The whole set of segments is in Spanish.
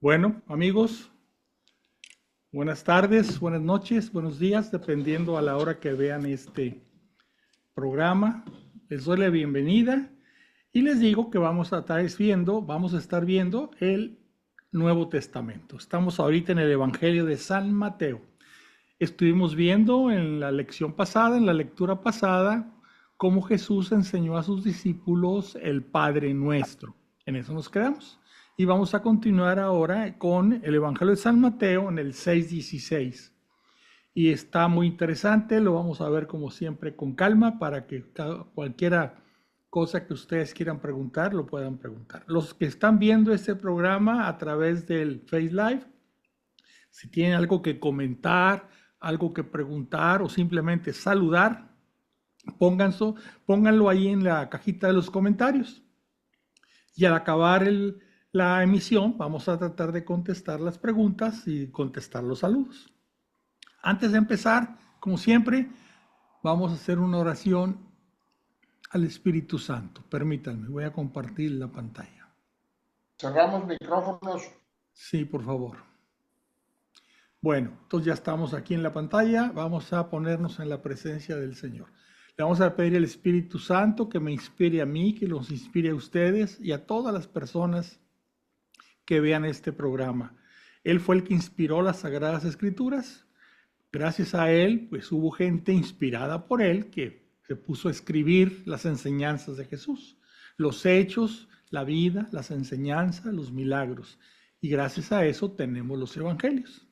Bueno, amigos, buenas tardes, buenas noches, buenos días, dependiendo a la hora que vean este programa. Les doy la bienvenida y les digo que vamos a estar viendo el Nuevo Testamento. Estamos ahorita en el Evangelio de San Mateo. Estuvimos viendo en la lección pasada, en la lectura pasada, cómo Jesús enseñó a sus discípulos el Padre Nuestro. En eso nos quedamos. Y vamos a continuar ahora con el Evangelio de San Mateo en el 6:16. Y está muy interesante, lo vamos a ver como siempre con calma para que cualquiera cosa que ustedes quieran preguntar, lo puedan preguntar. Los que están viendo este programa a través del Face Live, si tienen algo que comentar, algo que preguntar o simplemente saludar, pónganlo ahí en la cajita de los comentarios. Y al acabar la emisión, vamos a tratar de contestar las preguntas y contestar los saludos. Antes de empezar, como siempre, vamos a hacer una oración al Espíritu Santo. Permítanme, voy a compartir la pantalla. Cerramos micrófonos. Sí, por favor. Bueno, entonces ya estamos aquí en la pantalla. Vamos a ponernos en la presencia del Señor. Le vamos a pedir al Espíritu Santo que me inspire a mí, que los inspire a ustedes y a todas las personas que vean este programa. Él fue el que inspiró las Sagradas Escrituras. Gracias a él, pues hubo gente inspirada por él que se puso a escribir las enseñanzas de Jesús, los hechos, la vida, las enseñanzas, los milagros. Y gracias a eso tenemos los evangelios.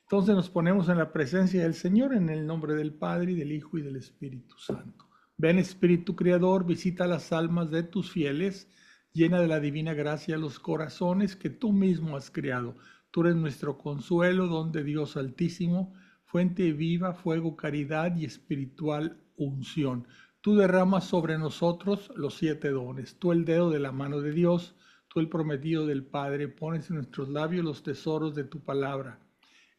Entonces nos ponemos en la presencia del Señor en el nombre del Padre, y del Hijo, y del Espíritu Santo. Ven, Espíritu Creador, visita las almas de tus fieles, llena de la divina gracia los corazones que tú mismo has creado. Tú eres nuestro consuelo, don de Dios Altísimo, fuente viva, fuego, caridad y espiritual unción. Tú derramas sobre nosotros los 7 dones. Tú el dedo de la mano de Dios, tú el prometido del Padre, pones en nuestros labios los tesoros de tu palabra.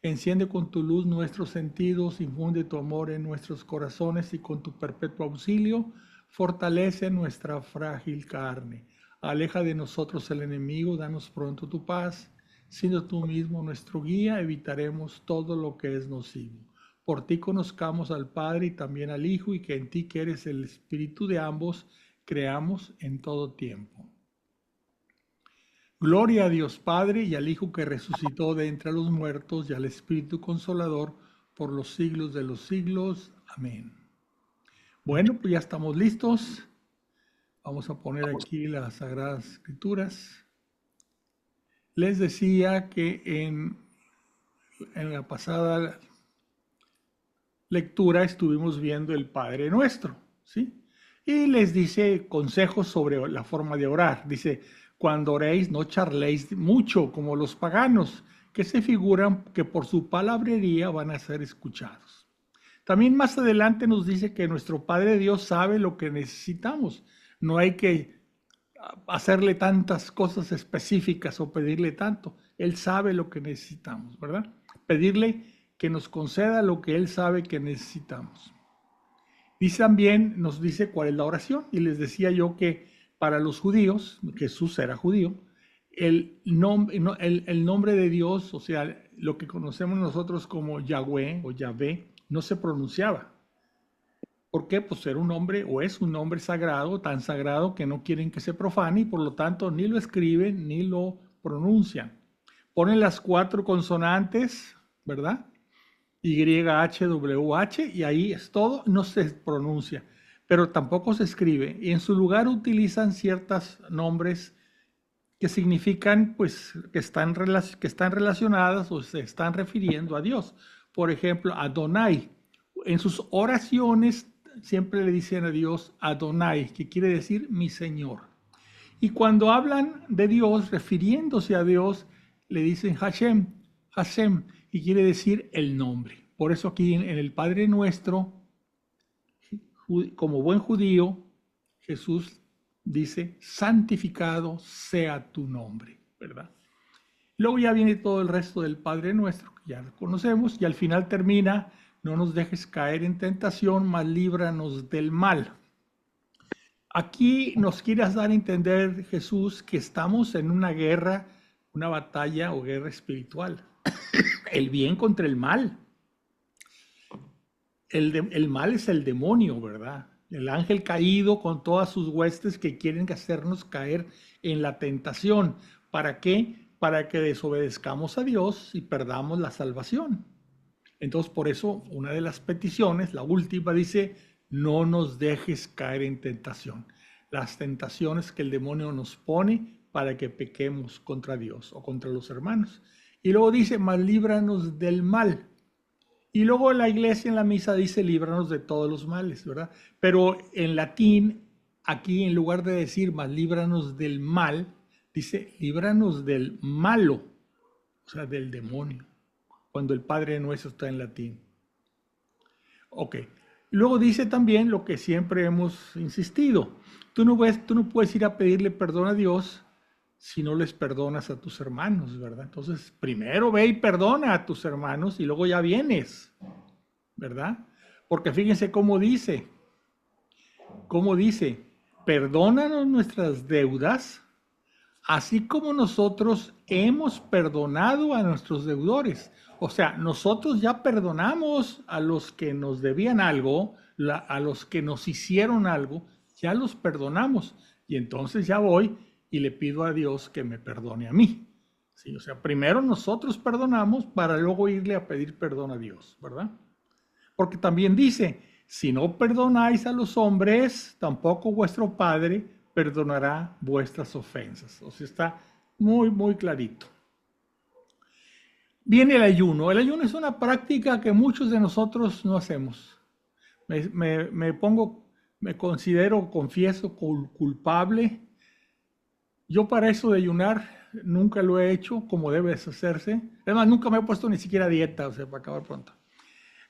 Enciende con tu luz nuestros sentidos, infunde tu amor en nuestros corazones y con tu perpetuo auxilio fortalece nuestra frágil carne. Aleja de nosotros el enemigo, danos pronto tu paz. Siendo tú mismo nuestro guía, evitaremos todo lo que es nocivo. Por ti conozcamos al Padre y también al Hijo, y que en ti, que eres el Espíritu de ambos, creamos en todo tiempo. Gloria a Dios Padre y al Hijo que resucitó de entre los muertos y al Espíritu Consolador por los siglos de los siglos. Amén. Bueno, pues ya estamos listos. Vamos a poner aquí las Sagradas Escrituras. Les decía que en la pasada lectura estuvimos viendo el Padre Nuestro, ¿sí? Y les dice consejos sobre la forma de orar. Dice, cuando oréis no charléis mucho como los paganos, que se figuran que por su palabrería van a ser escuchados. También más adelante nos dice que nuestro Padre Dios sabe lo que necesitamos. No hay que hacerle tantas cosas específicas o pedirle tanto. Él sabe lo que necesitamos, ¿verdad? Pedirle que nos conceda lo que Él sabe que necesitamos. Y también nos dice cuál es la oración. Y les decía yo que para los judíos, Jesús era judío, el nombre de Dios, o sea, lo que conocemos nosotros como Yahweh o Yahvé, no se pronunciaba. ¿Por qué? Pues era un nombre o es un nombre sagrado, tan sagrado que no quieren que se profane y por lo tanto ni lo escriben ni lo pronuncian. Ponen las 4 consonantes, ¿verdad? YHWH y ahí es todo, no se pronuncia, pero tampoco se escribe. Y en su lugar utilizan ciertos nombres que significan pues que están relacionadas o se están refiriendo a Dios. Por ejemplo, Adonai. En sus oraciones siempre le dicen a Dios Adonai, que quiere decir mi Señor. Y cuando hablan de Dios, refiriéndose a Dios, le dicen Hashem, Hashem, y quiere decir el nombre. Por eso aquí en el Padre Nuestro, como buen judío, Jesús dice, santificado sea tu nombre, ¿verdad? Luego ya viene todo el resto del Padre Nuestro, que ya lo conocemos, y al final termina, no nos dejes caer en tentación, mas líbranos del mal. Aquí nos quiere dar a entender Jesús que estamos en una guerra una batalla o guerra espiritual. El bien contra el mal. El mal es el demonio, ¿verdad? El ángel caído con todas sus huestes que quieren hacernos caer en la tentación. ¿Para qué? Para que desobedezcamos a Dios y perdamos la salvación. Entonces, por eso, una de las peticiones, la última, dice, no nos dejes caer en tentación. Las tentaciones que el demonio nos pone para que pequemos contra Dios o contra los hermanos. Y luego dice, mas líbranos del mal. Y luego la iglesia en la misa dice, líbranos de todos los males, ¿verdad? Pero en latín, aquí en lugar de decir, mas líbranos del mal, dice, líbranos del malo, o sea, del demonio, cuando el Padre Nuestro está en latín. Ok. Luego dice también lo que siempre hemos insistido. Tú no puedes ir a pedirle perdón a Dios si no les perdonas a tus hermanos, ¿verdad? Entonces, primero ve y perdona a tus hermanos y luego ya vienes, ¿verdad? Porque fíjense cómo dice, perdónanos nuestras deudas, así como nosotros hemos perdonado a nuestros deudores. O sea, nosotros ya perdonamos a los que nos debían algo, a los que nos hicieron algo, ya los perdonamos. Y entonces ya voy y le pido a Dios que me perdone a mí. ¿Sí? O sea, primero nosotros perdonamos para luego irle a pedir perdón a Dios, ¿verdad? Porque también dice, si no perdonáis a los hombres, tampoco vuestro Padre perdonará vuestras ofensas. O sea, está muy, muy clarito. Viene el ayuno. El ayuno es una práctica que muchos de nosotros no hacemos. Me considero, confieso, culpable. Yo para eso de ayunar nunca lo he hecho como debe hacerse. Además, nunca me he puesto ni siquiera dieta, o sea, para acabar pronto.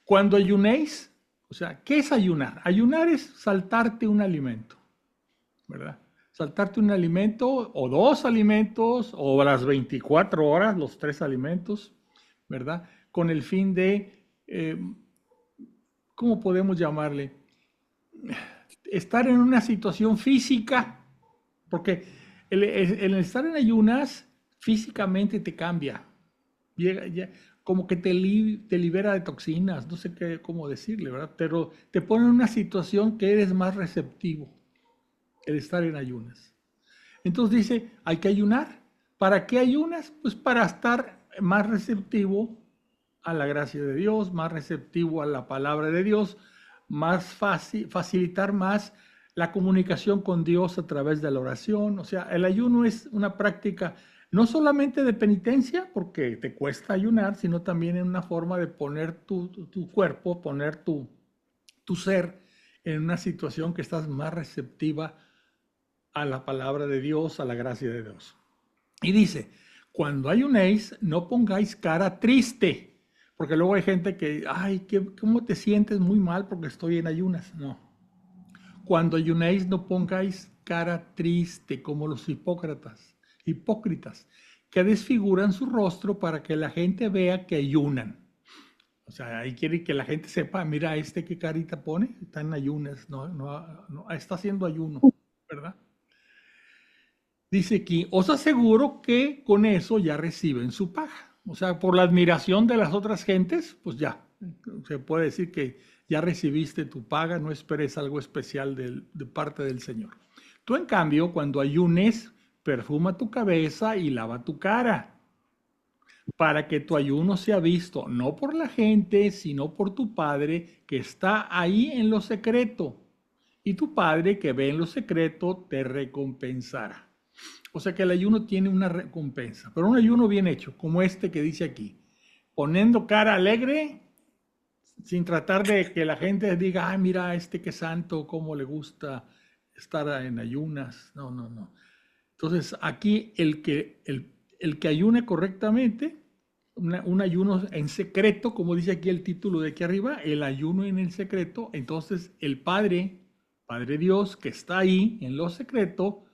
Cuando ayunéis, o sea, ¿qué es ayunar? Ayunar es saltarte un alimento, ¿verdad? Saltarte un alimento o dos alimentos o las 24 horas, los 3 alimentos, ¿verdad? Con el fin de, ¿cómo podemos llamarle? Estar en una situación física, porque el estar en ayunas físicamente te cambia, como que te libera de toxinas, no sé cómo decirle, ¿verdad? Pero te pone en una situación que eres más receptivo, el estar en ayunas. Entonces dice, hay que ayunar. ¿Para qué ayunas? Pues para estar más receptivo a la gracia de Dios, más receptivo a la palabra de Dios, más facilitar más la comunicación con Dios a través de la oración. O sea, el ayuno es una práctica no solamente de penitencia, porque te cuesta ayunar, sino también en una forma de poner tu cuerpo, poner tu ser en una situación que estás más receptiva a la palabra de Dios, a la gracia de Dios. Y dice, cuando ayunéis, no pongáis cara triste, porque luego hay gente que, ay, ¿cómo te sientes? Muy mal porque estoy en ayunas. No. Cuando ayunéis, no pongáis cara triste como los hipócritas, que desfiguran su rostro para que la gente vea que ayunan. O sea, ahí quiere que la gente sepa, mira, qué carita pone, está en ayunas, no, está haciendo ayuno, ¿verdad? Dice aquí, os aseguro que con eso ya reciben su paga. O sea, por la admiración de las otras gentes, pues ya, se puede decir que ya recibiste tu paga, no esperes algo especial de parte del Señor. Tú, en cambio, cuando ayunes, perfuma tu cabeza y lava tu cara, para que tu ayuno sea visto no por la gente, sino por tu Padre que está ahí en lo secreto. Y tu Padre que ve en lo secreto te recompensará. O sea que el ayuno tiene una recompensa, pero un ayuno bien hecho, como este que dice aquí, poniendo cara alegre, sin tratar de que la gente diga, ay, mira, qué santo, cómo le gusta estar en ayunas. No, no, no. Entonces, aquí el que ayune correctamente, un ayuno en secreto, como dice aquí el título de aquí arriba, el ayuno en el secreto, entonces el Padre Dios que está ahí en lo secreto,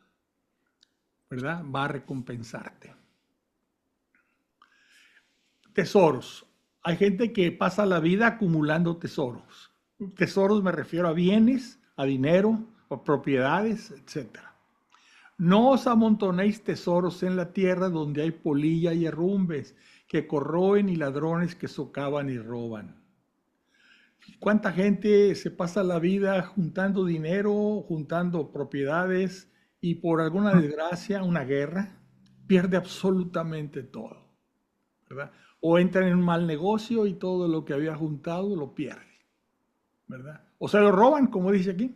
¿verdad? Va a recompensarte. Tesoros. Hay gente que pasa la vida acumulando tesoros. Tesoros me refiero a bienes, a dinero, a propiedades, etc. No os amontonéis tesoros en la tierra donde hay polilla y herrumbes, que corroen y ladrones que socavan y roban. ¿Cuánta gente se pasa la vida juntando dinero, juntando propiedades y por alguna desgracia, una guerra, pierde absolutamente todo, ¿verdad? O entra en un mal negocio y todo lo que había juntado lo pierde, ¿verdad? O se lo roban, como dice aquí,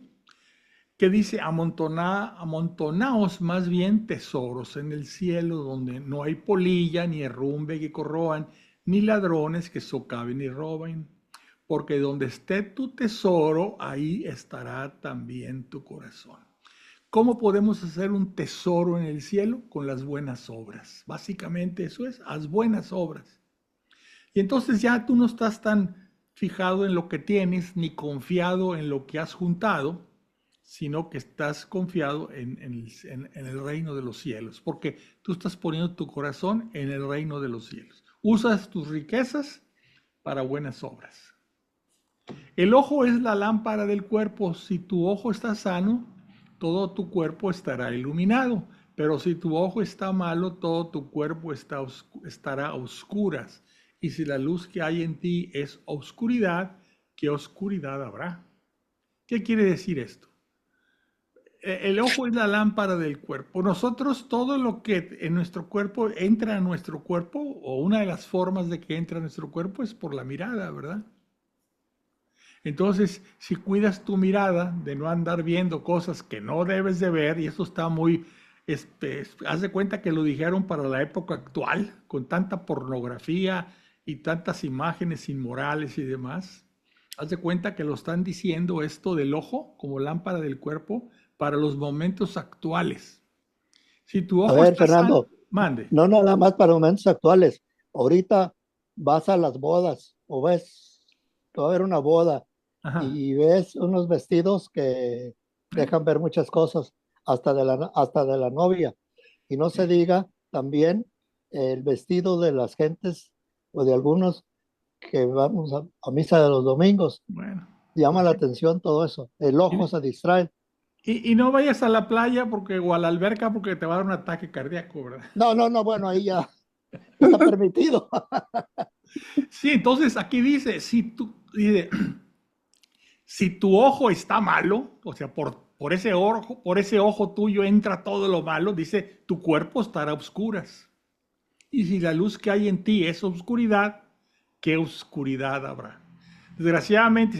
que dice amontonaos más bien tesoros en el cielo donde no hay polilla ni herrumbe que corroan, ni ladrones que socaven y roben, porque donde esté tu tesoro, ahí estará también tu corazón. ¿Cómo podemos hacer un tesoro en el cielo? Con las buenas obras. Básicamente eso es, haz buenas obras. Y entonces ya tú no estás tan fijado en lo que tienes, ni confiado en lo que has juntado, sino que estás confiado en el reino de los cielos, porque tú estás poniendo tu corazón en el reino de los cielos. Usas tus riquezas para buenas obras. El ojo es la lámpara del cuerpo. Si tu ojo está sano, todo tu cuerpo estará iluminado. Pero si tu ojo está malo, todo tu cuerpo estará a oscuras. Y si la luz que hay en ti es oscuridad, ¿qué oscuridad habrá? ¿Qué quiere decir esto? El ojo es la lámpara del cuerpo. Nosotros, todo lo que en nuestro cuerpo entra a nuestro cuerpo, o una de las formas de que entra a nuestro cuerpo es por la mirada, ¿verdad? Entonces, si cuidas tu mirada de no andar viendo cosas que no debes de ver, y eso está muy, haz de cuenta que lo dijeron para la época actual, con tanta pornografía y tantas imágenes inmorales y demás, haz de cuenta que lo están diciendo esto del ojo como lámpara del cuerpo para los momentos actuales. Si tu A ojo ver, está sano, Fernando, mande. no nada más para momentos actuales. Ahorita vas a las bodas o ves que va a haber una boda Ajá. y ves unos vestidos que dejan ver muchas cosas, hasta de la novia. Y no se diga también el vestido de las gentes o de algunos que vamos a misa de los domingos. Bueno, Llama pues la sí. atención todo eso. El ojo Y, se distrae. y no vayas a la playa porque, o a la alberca porque te va a dar un ataque cardíaco, ¿verdad? No, no, no, bueno, ahí ya está permitido. Sí, entonces aquí dice, dice, si tu ojo está malo, o sea, por ese ojo tuyo entra todo lo malo, dice, tu cuerpo estará a oscuras. Y si la luz que hay en ti es oscuridad, ¿qué oscuridad habrá? Desgraciadamente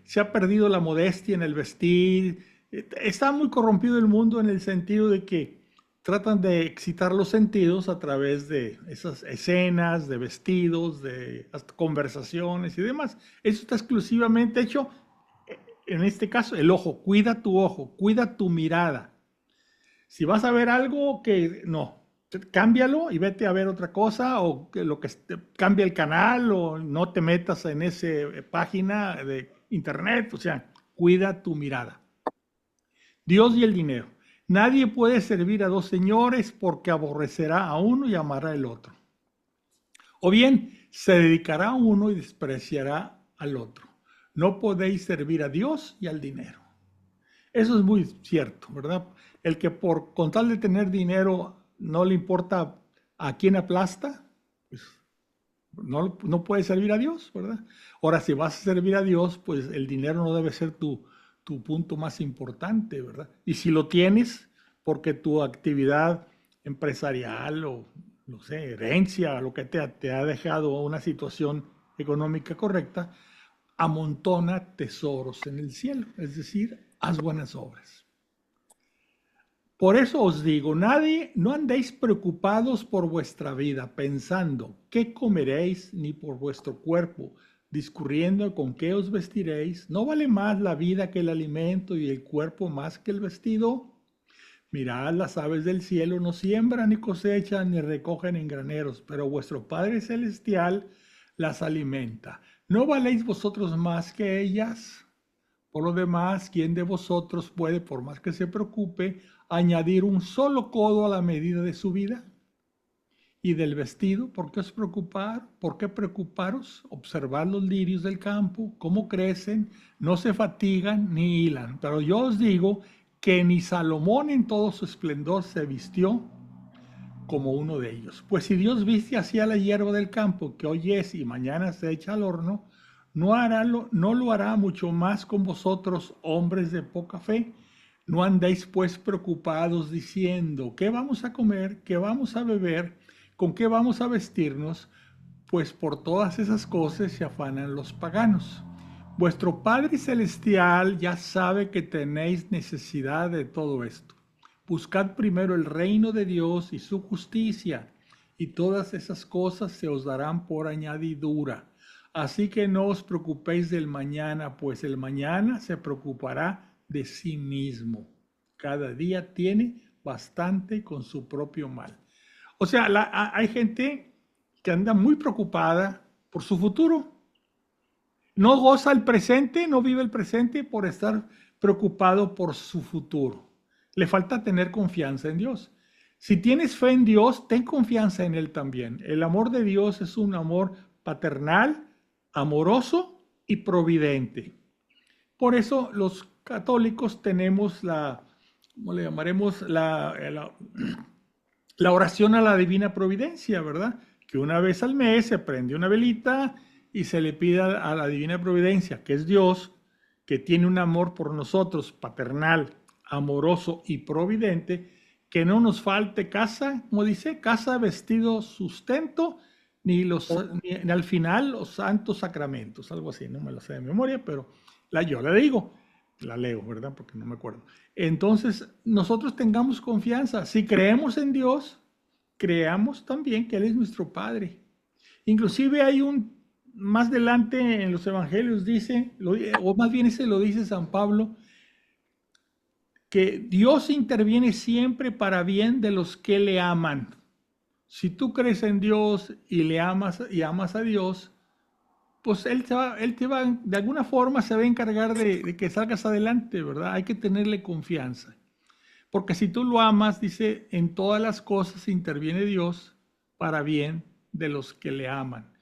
se ha perdido la modestia en el vestir. Está muy corrompido el mundo en el sentido de que tratan de excitar los sentidos a través de esas escenas, de vestidos, de hasta conversaciones y demás. Eso está exclusivamente hecho, en este caso, el ojo. Ojo, cuida tu mirada. Si vas a ver algo que no, cámbialo y vete a ver otra cosa o que lo que cambia el canal o no te metas en esa página de internet, o sea, cuida tu mirada. Dios y el dinero. Nadie puede servir a dos señores porque aborrecerá a uno y amará al otro. O bien se dedicará a uno y despreciará al otro. No podéis servir a Dios y al dinero. Eso es muy cierto, ¿verdad? El que con tal de tener dinero no le importa a quién aplasta, pues no puede servir a Dios, ¿verdad? Ahora, si vas a servir a Dios, pues el dinero no debe ser tu punto más importante, ¿verdad? Y si lo tienes, porque tu actividad empresarial o, no sé, herencia, lo que te ha dejado una situación económica correcta, amontona tesoros en el cielo, es decir, haz buenas obras. Por eso os digo, no andéis preocupados por vuestra vida, pensando qué comeréis, ni por vuestro cuerpo, discurriendo con qué os vestiréis. ¿No vale más la vida que el alimento y el cuerpo más que el vestido? Mirad, las aves del cielo no siembran, ni cosechan, ni recogen en graneros, pero vuestro Padre Celestial las alimenta. ¿No valéis vosotros más que ellas? Por lo demás, ¿quién de vosotros puede, por más que se preocupe, añadir un solo codo a la medida de su vida? Y del vestido, ¿por qué os preocupar? ¿Por qué preocuparos? Observad los lirios del campo, cómo crecen, no se fatigan ni hilan. Pero yo os digo que ni Salomón en todo su esplendor se vistió como uno de ellos. Pues si Dios viste así a la hierba del campo, que hoy es y mañana se echa al horno, no lo hará mucho más con vosotros, hombres de poca fe. No andéis pues preocupados diciendo, ¿qué vamos a comer? ¿Qué vamos a beber? ¿Con qué vamos a vestirnos? Pues por todas esas cosas se afanan los paganos. Vuestro Padre Celestial ya sabe que tenéis necesidad de todo esto. Buscad primero el reino de Dios y su justicia, y todas esas cosas se os darán por añadidura. Así que no os preocupéis del mañana, pues el mañana se preocupará de sí mismo. Cada día tiene bastante con su propio mal. O sea, hay gente que anda muy preocupada por su futuro. No goza el presente, no vive el presente por estar preocupado por su futuro. Le falta tener confianza en Dios. Si tienes fe en Dios, ten confianza en Él también. El amor de Dios es un amor paternal, amoroso y providente. Por eso los católicos tenemos ¿cómo le llamaremos? La oración a la divina providencia, ¿verdad? Que una vez al mes se prende una velita y se le pide a la divina providencia, que es Dios, que tiene un amor por nosotros, paternal, amoroso y providente, que no nos falte casa, como dice, casa, vestido, sustento, ni al final los santos sacramentos, algo así, no me lo sé de memoria, pero yo la digo, la leo, ¿verdad? Porque no me acuerdo. Entonces, nosotros tengamos confianza. Si creemos en Dios, creamos también que Él es nuestro Padre. Inclusive más adelante en los evangelios dice, o más bien ese lo dice San Pablo, que Dios interviene siempre para bien de los que le aman. Si tú crees en Dios y le amas a Dios, pues él te va, de alguna forma se va a encargar de que salgas adelante, ¿verdad? Hay que tenerle confianza. Porque si tú lo amas, dice, en todas las cosas interviene Dios para bien de los que le aman.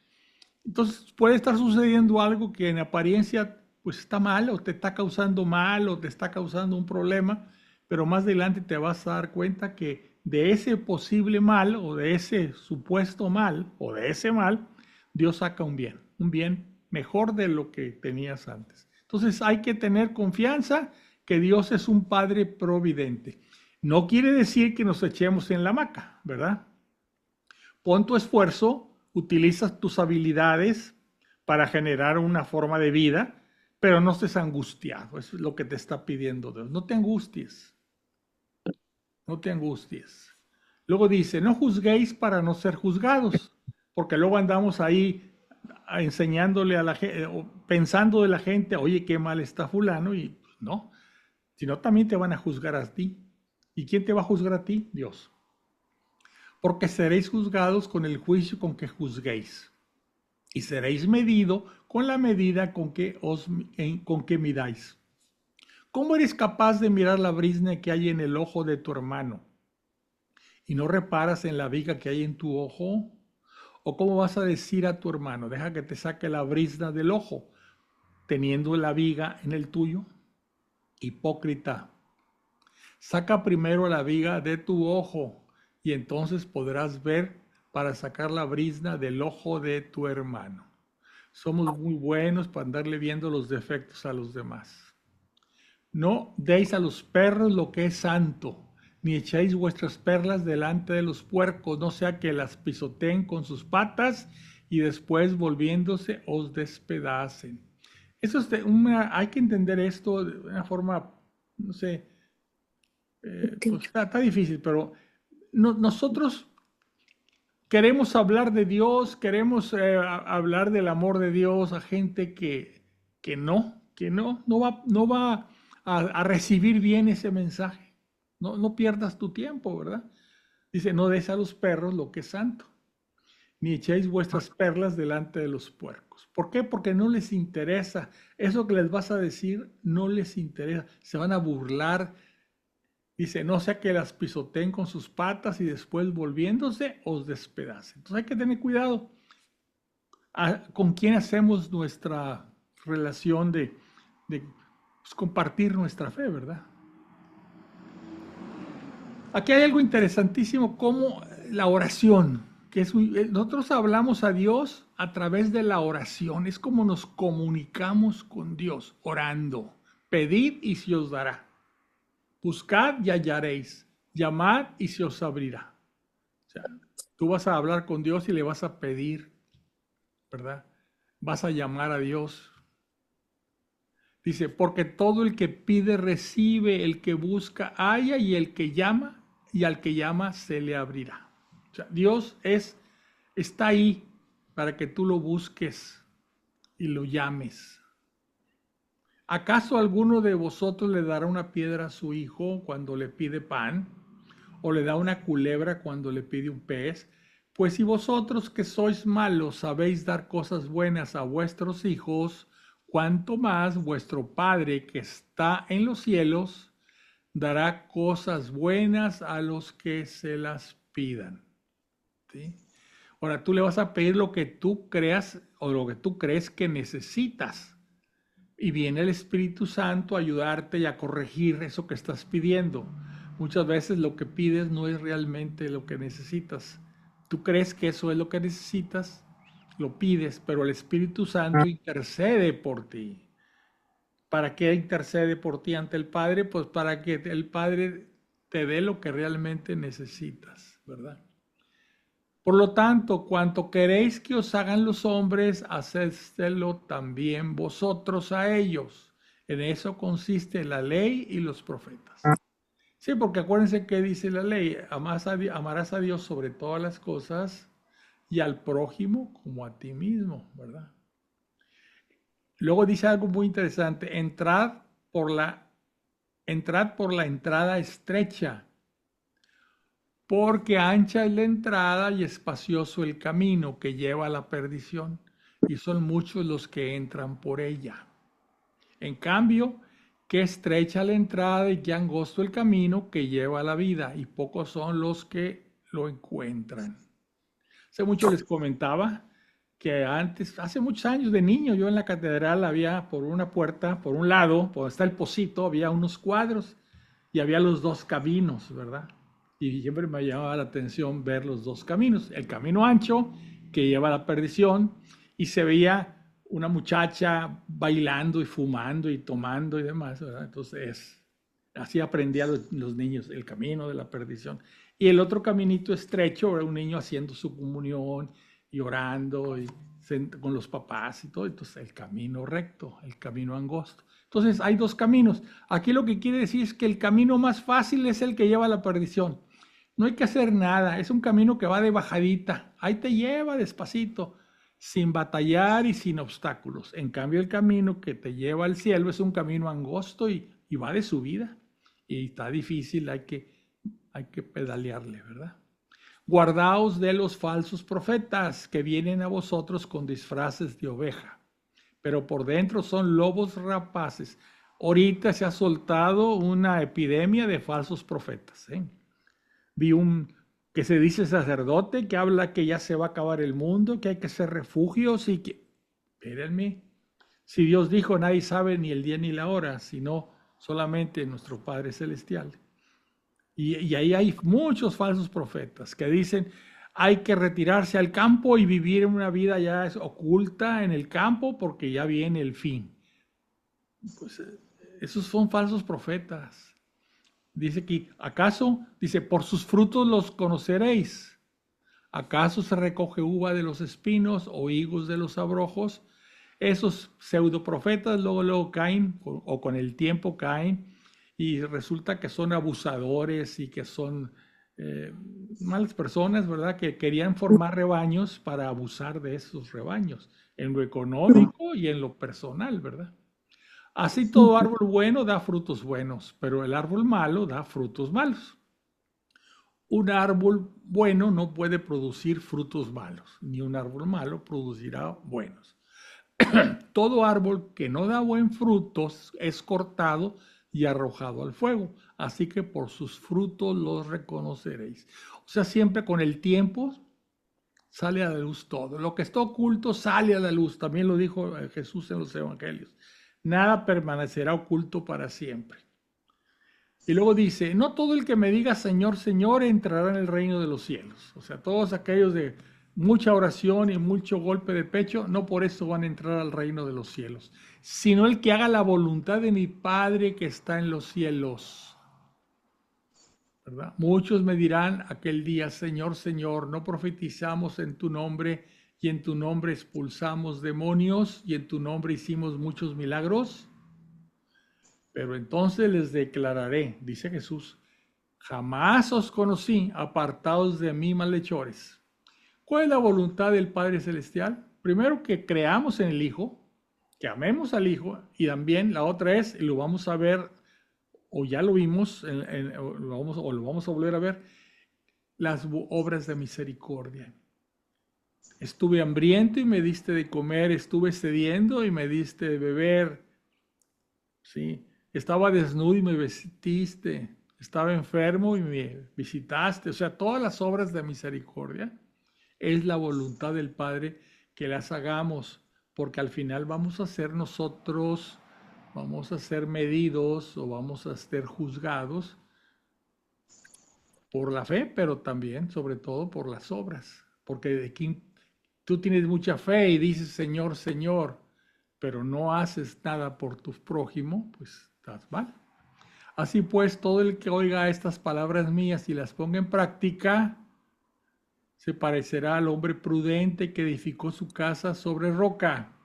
Entonces puede estar sucediendo algo que en apariencia pues está mal o te está causando mal o te está causando un problema, pero más adelante te vas a dar cuenta que de ese posible mal o de ese supuesto mal o de ese mal, Dios saca un bien mejor de lo que tenías antes. Entonces hay que tener confianza que Dios es un Padre providente. No quiere decir que nos echemos en la hamaca, ¿verdad? Pon tu esfuerzo, utilizas tus habilidades para generar una forma de vida, pero no estés angustiado. Eso es lo que te está pidiendo Dios. No te angusties. No te angusties. Luego dice, no juzguéis para no ser juzgados, porque luego andamos ahí enseñándole a la gente, pensando de la gente, oye, qué mal está fulano, y no, sino también te van a juzgar a ti. ¿Y quién te va a juzgar a ti? Dios. Porque seréis juzgados con el juicio con que juzguéis, y seréis medido con la medida con que midáis. ¿Cómo eres capaz de mirar la brizna que hay en el ojo de tu hermano y no reparas en la viga que hay en tu ojo? ¿O cómo vas a decir a tu hermano, deja que te saque la brizna del ojo, teniendo la viga en el tuyo? Hipócrita, saca primero la viga de tu ojo y entonces podrás ver para sacar la brizna del ojo de tu hermano. Somos muy buenos para andarle viendo los defectos a los demás. No deis a los perros lo que es santo, ni echéis vuestras perlas delante de los puercos, no sea que las pisoteen con sus patas y después volviéndose os despedacen. Eso es hay que entender esto de una forma, no sé, pues está difícil, pero nosotros queremos hablar de Dios, queremos hablar del amor de Dios a gente que no va a recibir bien ese mensaje. No pierdas tu tiempo, ¿verdad? Dice, no des a los perros lo que es santo, ni echéis vuestras perlas delante de los puercos. ¿Por qué? Porque no les interesa. Eso que les vas a decir no les interesa. Se van a burlar. Dice, no sea que las pisoteen con sus patas y después volviéndose os despedacen. Entonces hay que tener cuidado con quién hacemos nuestra relación de pues, compartir nuestra fe, ¿verdad? Aquí hay algo interesantísimo como la oración, que nosotros hablamos a Dios a través de la oración, es como nos comunicamos con Dios, orando. Pedid y se os dará. Buscad y hallaréis. Llamad y se os abrirá. O sea, tú vas a hablar con Dios y le vas a pedir, ¿verdad? Vas a llamar a Dios. Dice, porque todo el que pide recibe, el que busca halla y el que llama y al que llama se le abrirá. O sea, Dios está ahí para que tú lo busques y lo llames. ¿Acaso alguno de vosotros le dará una piedra a su hijo cuando le pide pan? ¿O le da una culebra cuando le pide un pez? Pues si vosotros que sois malos sabéis dar cosas buenas a vuestros hijos, cuánto más vuestro Padre que está en los cielos dará cosas buenas a los que se las pidan. ¿Sí? Ahora tú le vas a pedir lo que tú creas o lo que tú crees que necesitas. Y viene el Espíritu Santo a ayudarte y a corregir eso que estás pidiendo. Muchas veces lo que pides no es realmente lo que necesitas. Tú crees que eso es lo que necesitas, lo pides, pero el Espíritu Santo intercede por ti. ¿Para qué intercede por ti ante el Padre? Pues para que el Padre te dé lo que realmente necesitas, ¿verdad? Por lo tanto, cuanto queréis que os hagan los hombres, hacédselo también vosotros a ellos. En eso consiste la ley y los profetas. Sí, porque acuérdense que dice la ley, amarás a Dios sobre todas las cosas y al prójimo como a ti mismo, ¿verdad? Luego dice algo muy interesante, entrad por la entrada estrecha, porque ancha es la entrada y espacioso el camino que lleva a la perdición, y son muchos los que entran por ella. En cambio, qué estrecha la entrada y qué angosto el camino que lleva a la vida, y pocos son los que lo encuentran. Hace mucho les comentaba que antes, hace muchos años de niño, yo en la catedral había por una puerta, por un lado, por donde está el pocito, había unos cuadros y había los dos caminos, ¿verdad? Y siempre me llamaba la atención ver los dos caminos. El camino ancho que lleva a la perdición y se veía una muchacha bailando y fumando y tomando y demás, ¿verdad? Entonces, así aprendían los niños el camino de la perdición. Y el otro caminito estrecho era un niño haciendo su comunión y orando y con los papás y todo. Entonces, el camino recto, el camino angosto. Entonces, hay dos caminos. Aquí lo que quiere decir es que el camino más fácil es el que lleva a la perdición. No hay que hacer nada, es un camino que va de bajadita. Ahí te lleva despacito, sin batallar y sin obstáculos. En cambio, el camino que te lleva al cielo es un camino angosto y va de subida. Y está difícil, hay que pedalearle, ¿verdad? Guardaos de los falsos profetas que vienen a vosotros con disfraces de oveja, pero por dentro son lobos rapaces. Ahorita se ha soltado una epidemia de falsos profetas. Vi un que se dice sacerdote que habla que ya se va a acabar el mundo, que hay que hacer refugios y que, espérenme, si Dios dijo nadie sabe ni el día ni la hora, sino solamente nuestro Padre Celestial. Y ahí hay muchos falsos profetas que dicen hay que retirarse al campo y vivir una vida ya oculta en el campo porque ya viene el fin. Pues esos son falsos profetas. Dice aquí, ¿acaso? Dice, por sus frutos los conoceréis. ¿Acaso se recoge uva de los espinos o higos de los abrojos? Esos pseudoprofetas luego caen, o con el tiempo caen, y resulta que son abusadores y que son malas personas, ¿verdad? Que querían formar rebaños para abusar de esos rebaños, en lo económico y en lo personal, ¿verdad? Así todo árbol bueno da frutos buenos, pero el árbol malo da frutos malos. Un árbol bueno no puede producir frutos malos, ni un árbol malo producirá buenos. Todo árbol que no da buen frutos es cortado y arrojado al fuego. Así que por sus frutos los reconoceréis. O sea, siempre con el tiempo sale a la luz todo. Lo que está oculto sale a la luz. También lo dijo Jesús en los evangelios. Nada permanecerá oculto para siempre. Y luego dice, no todo el que me diga Señor, Señor entrará en el reino de los cielos. O sea, todos aquellos de mucha oración y mucho golpe de pecho, no por eso van a entrar al reino de los cielos, sino el que haga la voluntad de mi Padre que está en los cielos. ¿Verdad? Muchos me dirán aquel día, Señor, Señor, no profetizamos en tu nombre y en tu nombre expulsamos demonios y en tu nombre hicimos muchos milagros. Pero entonces les declararé, dice Jesús, jamás os conocí, apartados de mí, malhechores. ¿Cuál es la voluntad del Padre Celestial? Primero, que creamos en el Hijo, que amemos al Hijo, y también la otra es, y lo vamos a ver, o ya lo vimos, o lo vamos a volver a ver, las obras de misericordia. Estuve hambriento y me diste de comer, estuve sediento y me diste de beber, ¿sí? Estaba desnudo y me vestiste, estaba enfermo y me visitaste. O sea, todas las obras de misericordia es la voluntad del Padre que las hagamos, porque al final vamos a ser nosotros, vamos a ser medidos o vamos a ser juzgados por la fe, pero también, sobre todo, por las obras. Porque de aquí tú tienes mucha fe y dices, Señor, Señor, pero no haces nada por tu prójimo, pues estás mal. Así pues, todo el que oiga estas palabras mías y las ponga en práctica, se parecerá al hombre prudente que edificó su casa sobre roca.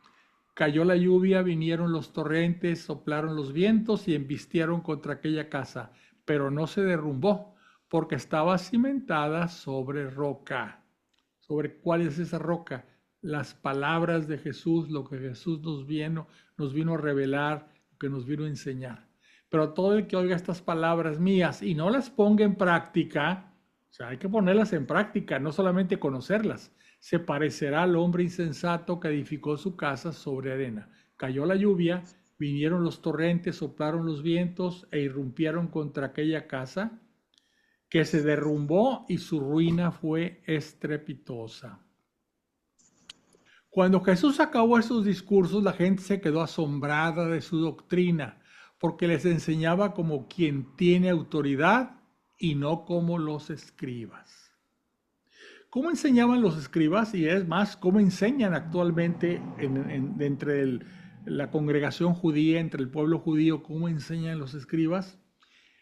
Cayó la lluvia, vinieron los torrentes, soplaron los vientos y embistieron contra aquella casa, pero no se derrumbó, porque estaba cimentada sobre roca. ¿Sobre cuál es esa roca? Las palabras de Jesús, lo que Jesús nos vino a revelar, lo que nos vino a enseñar. Pero todo el que oiga estas palabras mías y no las ponga en práctica, o sea, hay que ponerlas en práctica, no solamente conocerlas, se parecerá al hombre insensato que edificó su casa sobre arena. Cayó la lluvia, vinieron los torrentes, soplaron los vientos e irrumpieron contra aquella casa, que se derrumbó y su ruina fue estrepitosa. Cuando Jesús acabó esos discursos, la gente se quedó asombrada de su doctrina, porque les enseñaba como quien tiene autoridad y no como los escribas. ¿Cómo enseñaban los escribas? Y es más, ¿cómo enseñan actualmente entre la congregación judía, entre el pueblo judío? ¿Cómo enseñan los escribas?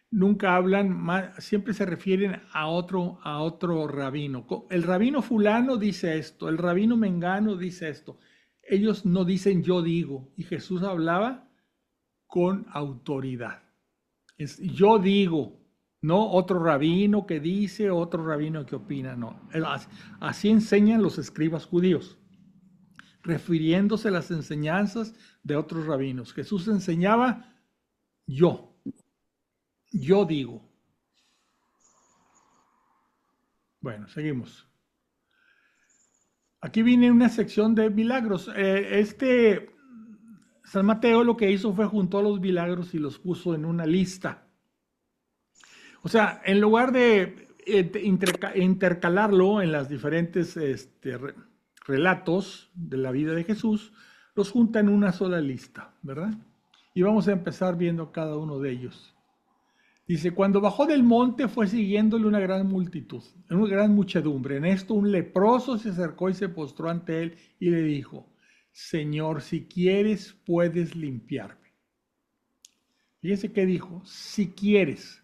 Nunca hablan, siempre se refieren a otro rabino. El rabino fulano dice esto, el rabino mengano dice esto. Ellos no dicen yo digo, y Jesús hablaba con autoridad. Es yo digo, no otro rabino que dice, otro rabino que opina, no. Así enseñan los escribas judíos, refiriéndose a las enseñanzas de otros rabinos. Jesús enseñaba yo digo. Bueno, seguimos. Aquí viene una sección de milagros. San Mateo lo que hizo fue juntó los milagros y los puso en una lista. O sea, en lugar de intercalarlo en las diferentes relatos de la vida de Jesús, los junta en una sola lista, ¿verdad? Y vamos a empezar viendo cada uno de ellos. Dice, cuando bajó del monte fue siguiéndole una gran multitud, una gran muchedumbre. En esto un leproso se acercó y se postró ante él y le dijo, Señor, si quieres puedes limpiarme. Fíjese qué dijo, si quieres.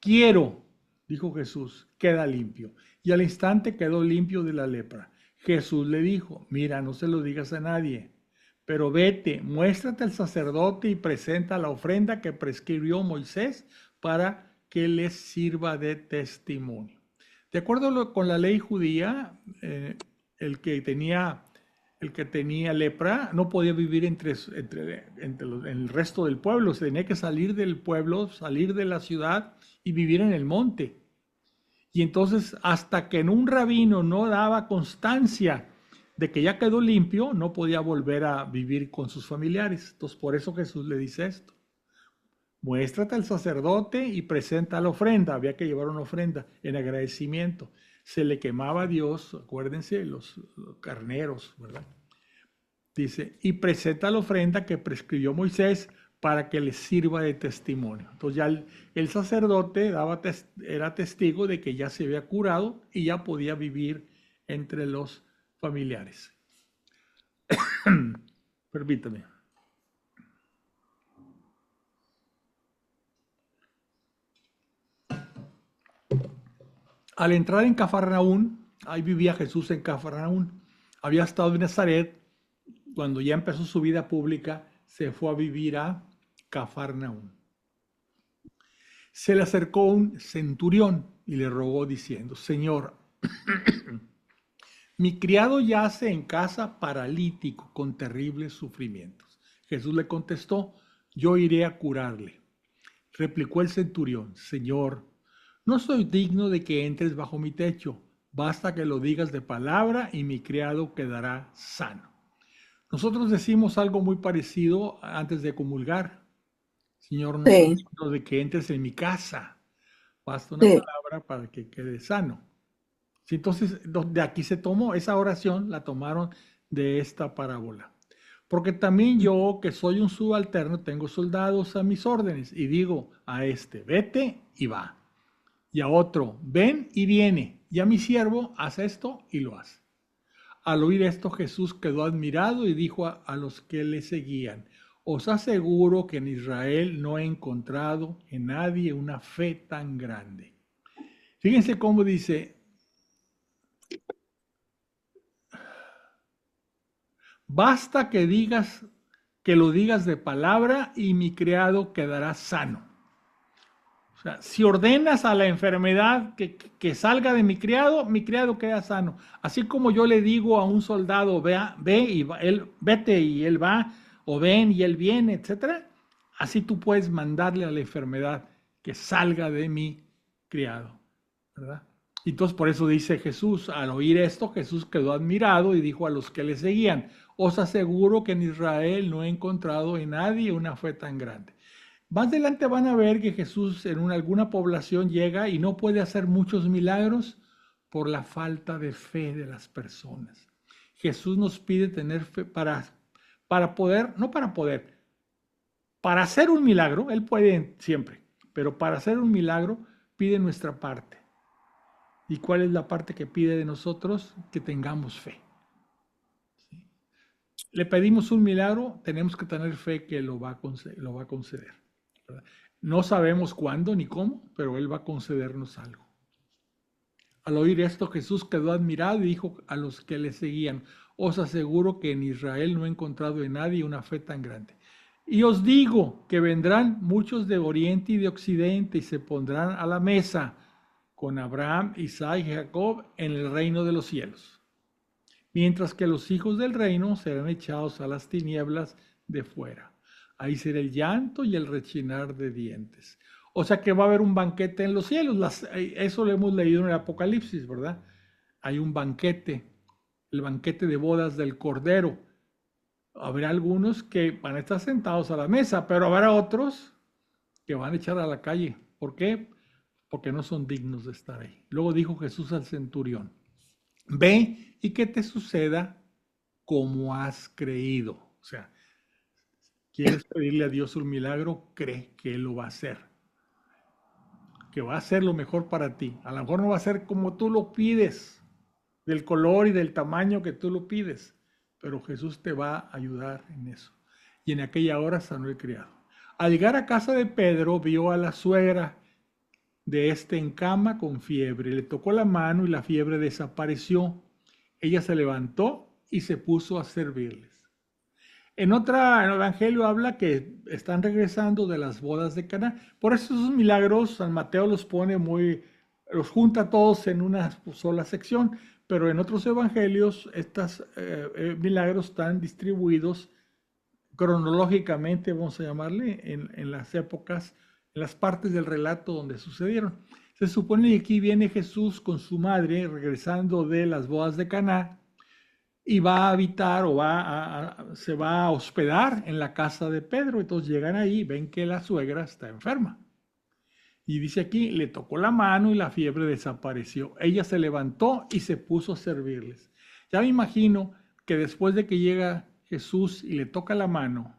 Quiero, dijo Jesús, queda limpio. Y al instante quedó limpio de la lepra. Jesús le dijo, mira, no se lo digas a nadie, pero vete, muéstrate al sacerdote y presenta la ofrenda que prescribió Moisés para que les sirva de testimonio. De acuerdo con la ley judía, el que tenía lepra no podía vivir en el resto del pueblo, se tenía que salir del pueblo, salir de la ciudad y vivir en el monte. Y entonces, hasta que en un rabino no daba constancia de que ya quedó limpio, no podía volver a vivir con sus familiares. Entonces, por eso Jesús le dice esto. Muéstrate al sacerdote y presenta la ofrenda. Había que llevar una ofrenda en agradecimiento. Se le quemaba a Dios, acuérdense, los carneros, ¿verdad? Dice, y presenta la ofrenda que prescribió Moisés para que les sirva de testimonio. Entonces ya el sacerdote era testigo de que ya se había curado y ya podía vivir entre los familiares. Permítame. Al entrar en Cafarnaún, ahí vivía Jesús en Cafarnaún. Había estado en Nazaret. Cuando ya empezó su vida pública, se fue a vivir a Cafarnaún. Se le acercó un centurión y le rogó diciendo: Señor, mi criado yace en casa paralítico con terribles sufrimientos. Jesús le contestó: yo iré a curarle. Replicó el centurión: Señor, no soy digno de que entres bajo mi techo. Basta que lo digas de palabra y mi criado quedará sano. Nosotros decimos algo muy parecido antes de comulgar. Señor, no soy digno de que entres en mi casa. Basta una palabra para que quede sano. Sí, entonces, de aquí se tomó esa oración, la tomaron de esta parábola. Porque también yo, que soy un subalterno, tengo soldados a mis órdenes y digo a este: vete y va. Y a otro: ven y viene. Y a mi siervo: haz esto y lo hace. Al oír esto, Jesús quedó admirado y dijo a los que le seguían: os aseguro que en Israel no he encontrado en nadie una fe tan grande. Fíjense cómo dice: basta que lo digas de palabra y mi criado quedará sano. O sea, si ordenas a la enfermedad que salga de mi criado queda sano. Así como yo le digo a un soldado: ve y va, vete y él va, o ven y él viene, etcétera. Así tú puedes mandarle a la enfermedad que salga de mi criado, ¿verdad? Y entonces por eso dice Jesús: al oír esto, Jesús quedó admirado y dijo a los que le seguían: os aseguro que en Israel no he encontrado en nadie una fe tan grande. Más adelante van a ver que Jesús en alguna población llega y no puede hacer muchos milagros por la falta de fe de las personas. Jesús nos pide tener fe para hacer un milagro. Él puede siempre, pero para hacer un milagro pide nuestra parte. ¿Y cuál es la parte que pide de nosotros? Que tengamos fe. ¿Sí? Le pedimos un milagro, tenemos que tener fe que lo va a conceder. ¿Verdad? No sabemos cuándo ni cómo, pero Él va a concedernos algo. Al oír esto, Jesús quedó admirado y dijo a los que le seguían: os aseguro que en Israel no he encontrado en nadie una fe tan grande. Y os digo que vendrán muchos de oriente y de occidente y se pondrán a la mesa con Abraham, Isaac y Jacob en el reino de los cielos, mientras que los hijos del reino serán echados a las tinieblas de fuera. Ahí será el llanto y el rechinar de dientes. O sea que va a haber un banquete en los cielos. Eso lo hemos leído en el Apocalipsis, ¿verdad? Hay un banquete, el banquete de bodas del Cordero. Habrá algunos que van a estar sentados a la mesa, pero habrá otros que van a echar a la calle. ¿Por qué? Porque no son dignos de estar ahí. Luego dijo Jesús al centurión: ve y que te suceda como has creído. O sea, ¿quieres pedirle a Dios un milagro? Cree que Él lo va a hacer. Que va a ser lo mejor para ti. A lo mejor no va a ser como tú lo pides, del color y del tamaño que tú lo pides, pero Jesús te va a ayudar en eso. Y en aquella hora sanó el criado. Al llegar a casa de Pedro, vio a la suegra de este en cama con fiebre. Le tocó la mano y la fiebre desapareció. Ella se levantó y se puso a servirles. En el evangelio habla que están regresando de las bodas de Caná. Por eso esos milagros, San Mateo los los junta todos en una sola sección, pero en otros evangelios estos milagros están distribuidos cronológicamente, vamos a llamarle, en las épocas, en las partes del relato donde sucedieron. Se supone que aquí viene Jesús con su madre regresando de las bodas de Caná, y va a habitar o se va a hospedar en la casa de Pedro. Entonces llegan ahí, ven que la suegra está enferma. Y dice aquí: le tocó la mano y la fiebre desapareció. Ella se levantó y se puso a servirles. Ya me imagino que después de que llega Jesús y le toca la mano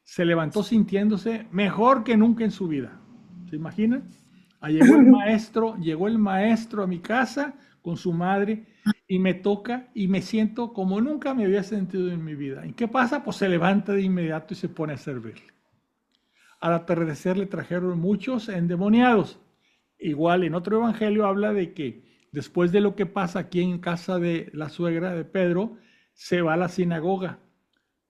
se levantó sintiéndose mejor que nunca en su vida. ¿Se imaginan? Llegó el maestro a mi casa con su madre y me toca y me siento como nunca me había sentido en mi vida. ¿Y qué pasa? Pues se levanta de inmediato y se pone a servirle. Al atardecer le trajeron muchos endemoniados. Igual en otro evangelio habla de que después de lo que pasa aquí en casa de la suegra de Pedro, se va a la sinagoga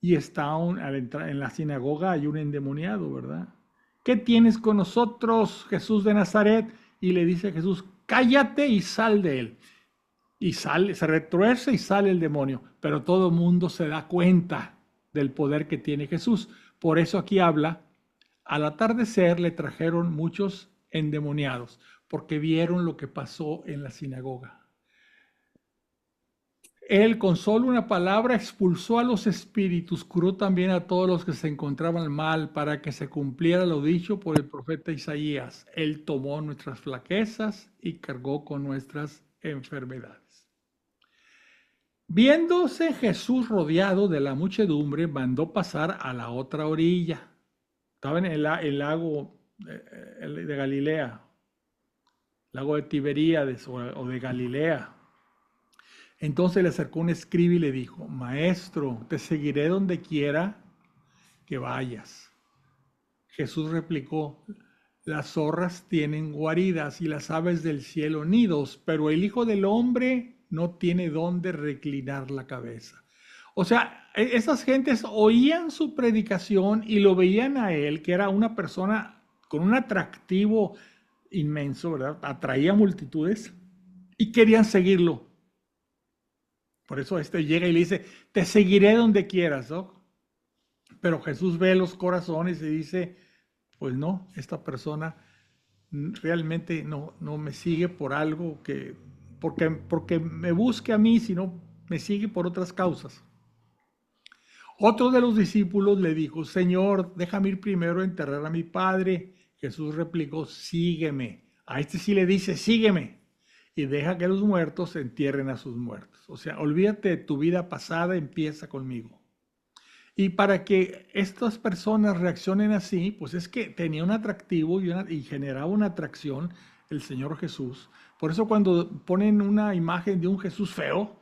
y al entrar en la sinagoga hay un endemoniado, ¿verdad? ¿Qué tienes con nosotros, Jesús de Nazaret? Y le dice a Jesús, cállate y sal de él. Y sale, se retuerce y sale el demonio, pero todo el mundo se da cuenta del poder que tiene Jesús. Por eso aquí habla, al atardecer le trajeron muchos endemoniados, porque vieron lo que pasó en la sinagoga. Él con solo una palabra expulsó a los espíritus, curó también a todos los que se encontraban mal, para que se cumpliera lo dicho por el profeta Isaías. Él tomó nuestras flaquezas y cargó con nuestras enfermedades. Viéndose Jesús rodeado de la muchedumbre, mandó pasar a la otra orilla. Estaba en el lago de Galilea, lago de Tiberíades o de Galilea. Entonces le acercó un escriba y le dijo, Maestro, te seguiré donde quiera que vayas. Jesús replicó, las zorras tienen guaridas y las aves del cielo nidos, pero el Hijo del Hombre no tiene dónde reclinar la cabeza. O sea, esas gentes oían su predicación y lo veían a él, que era una persona con un atractivo inmenso, ¿verdad? Atraía multitudes y querían seguirlo. Por eso llega y le dice, te seguiré donde quieras, ¿no? Pero Jesús ve los corazones y dice, pues no, esta persona realmente no me sigue por algo porque me busque a mí, sino me sigue por otras causas. Otro de los discípulos le dijo, Señor, déjame ir primero a enterrar a mi padre. Jesús replicó, sígueme. A este sí le dice, sígueme. Y deja que los muertos entierren a sus muertos. O sea, olvídate de tu vida pasada, empieza conmigo. Y para que estas personas reaccionen así, pues es que tenía un atractivo y generaba una atracción el Señor Jesús. Por eso cuando ponen una imagen de un Jesús feo,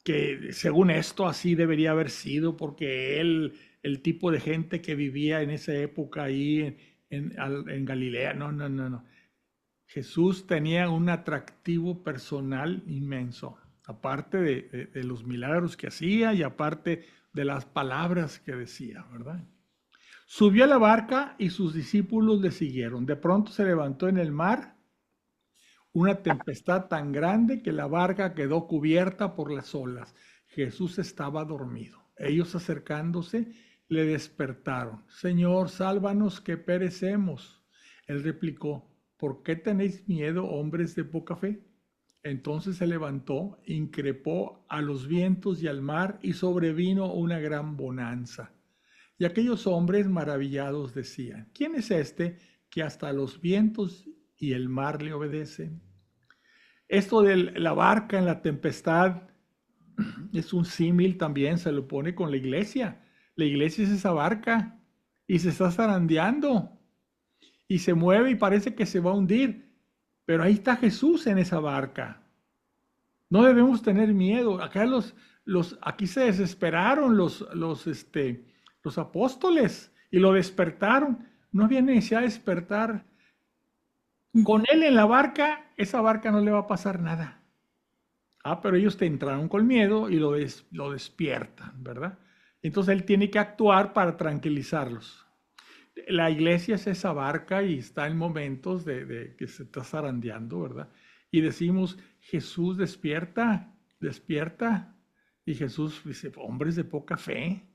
que según esto así debería haber sido, porque el tipo de gente que vivía en esa época ahí en Galilea, no. Jesús tenía un atractivo personal inmenso, aparte de los milagros que hacía y aparte de las palabras que decía, ¿verdad? Subió a la barca y sus discípulos le siguieron. De pronto se levantó en el mar una tempestad tan grande que la barca quedó cubierta por las olas. Jesús estaba dormido. Ellos acercándose le despertaron. Señor, sálvanos que perecemos. Él replicó, ¿por qué tenéis miedo, hombres de poca fe? Entonces se levantó, increpó a los vientos y al mar y sobrevino una gran bonanza. Y aquellos hombres maravillados decían, ¿quién es este que hasta los vientos y el mar le obedecen? Esto de la barca en la tempestad es un símil también, se lo pone con la iglesia. La iglesia es esa barca y se está zarandeando y se mueve y parece que se va a hundir, pero ahí está Jesús en esa barca. No debemos tener miedo. Acá aquí se desesperaron los apóstoles y lo despertaron. No había necesidad de despertar. Con él en la barca, esa barca no le va a pasar nada. Pero ellos te entraron con miedo y lo despiertan, ¿verdad? Entonces él tiene que actuar para tranquilizarlos. La iglesia es esa barca y está en momentos de que se está zarandeando, ¿verdad? Y decimos, Jesús, despierta, despierta. Y Jesús dice, hombres de poca fe,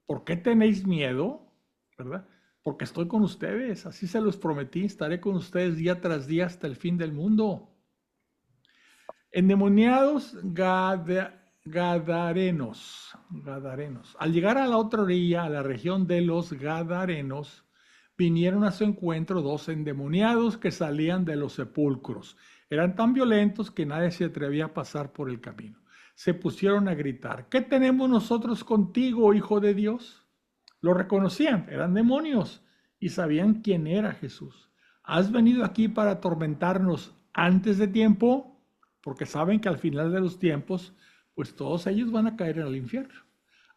¿por qué tenéis miedo? ¿Verdad? Porque estoy con ustedes, así se los prometí, estaré con ustedes día tras día hasta el fin del mundo. Endemoniados Gadarenos. Al llegar a la otra orilla, a la región de los Gadarenos, vinieron a su encuentro dos endemoniados que salían de los sepulcros. Eran tan violentos que nadie se atrevía a pasar por el camino. Se pusieron a gritar, ¿qué tenemos nosotros contigo, Hijo de Dios? Lo reconocían, eran demonios y sabían quién era Jesús. ¿Has venido aquí para atormentarnos antes de tiempo? Porque saben que al final de los tiempos, pues todos ellos van a caer en el infierno.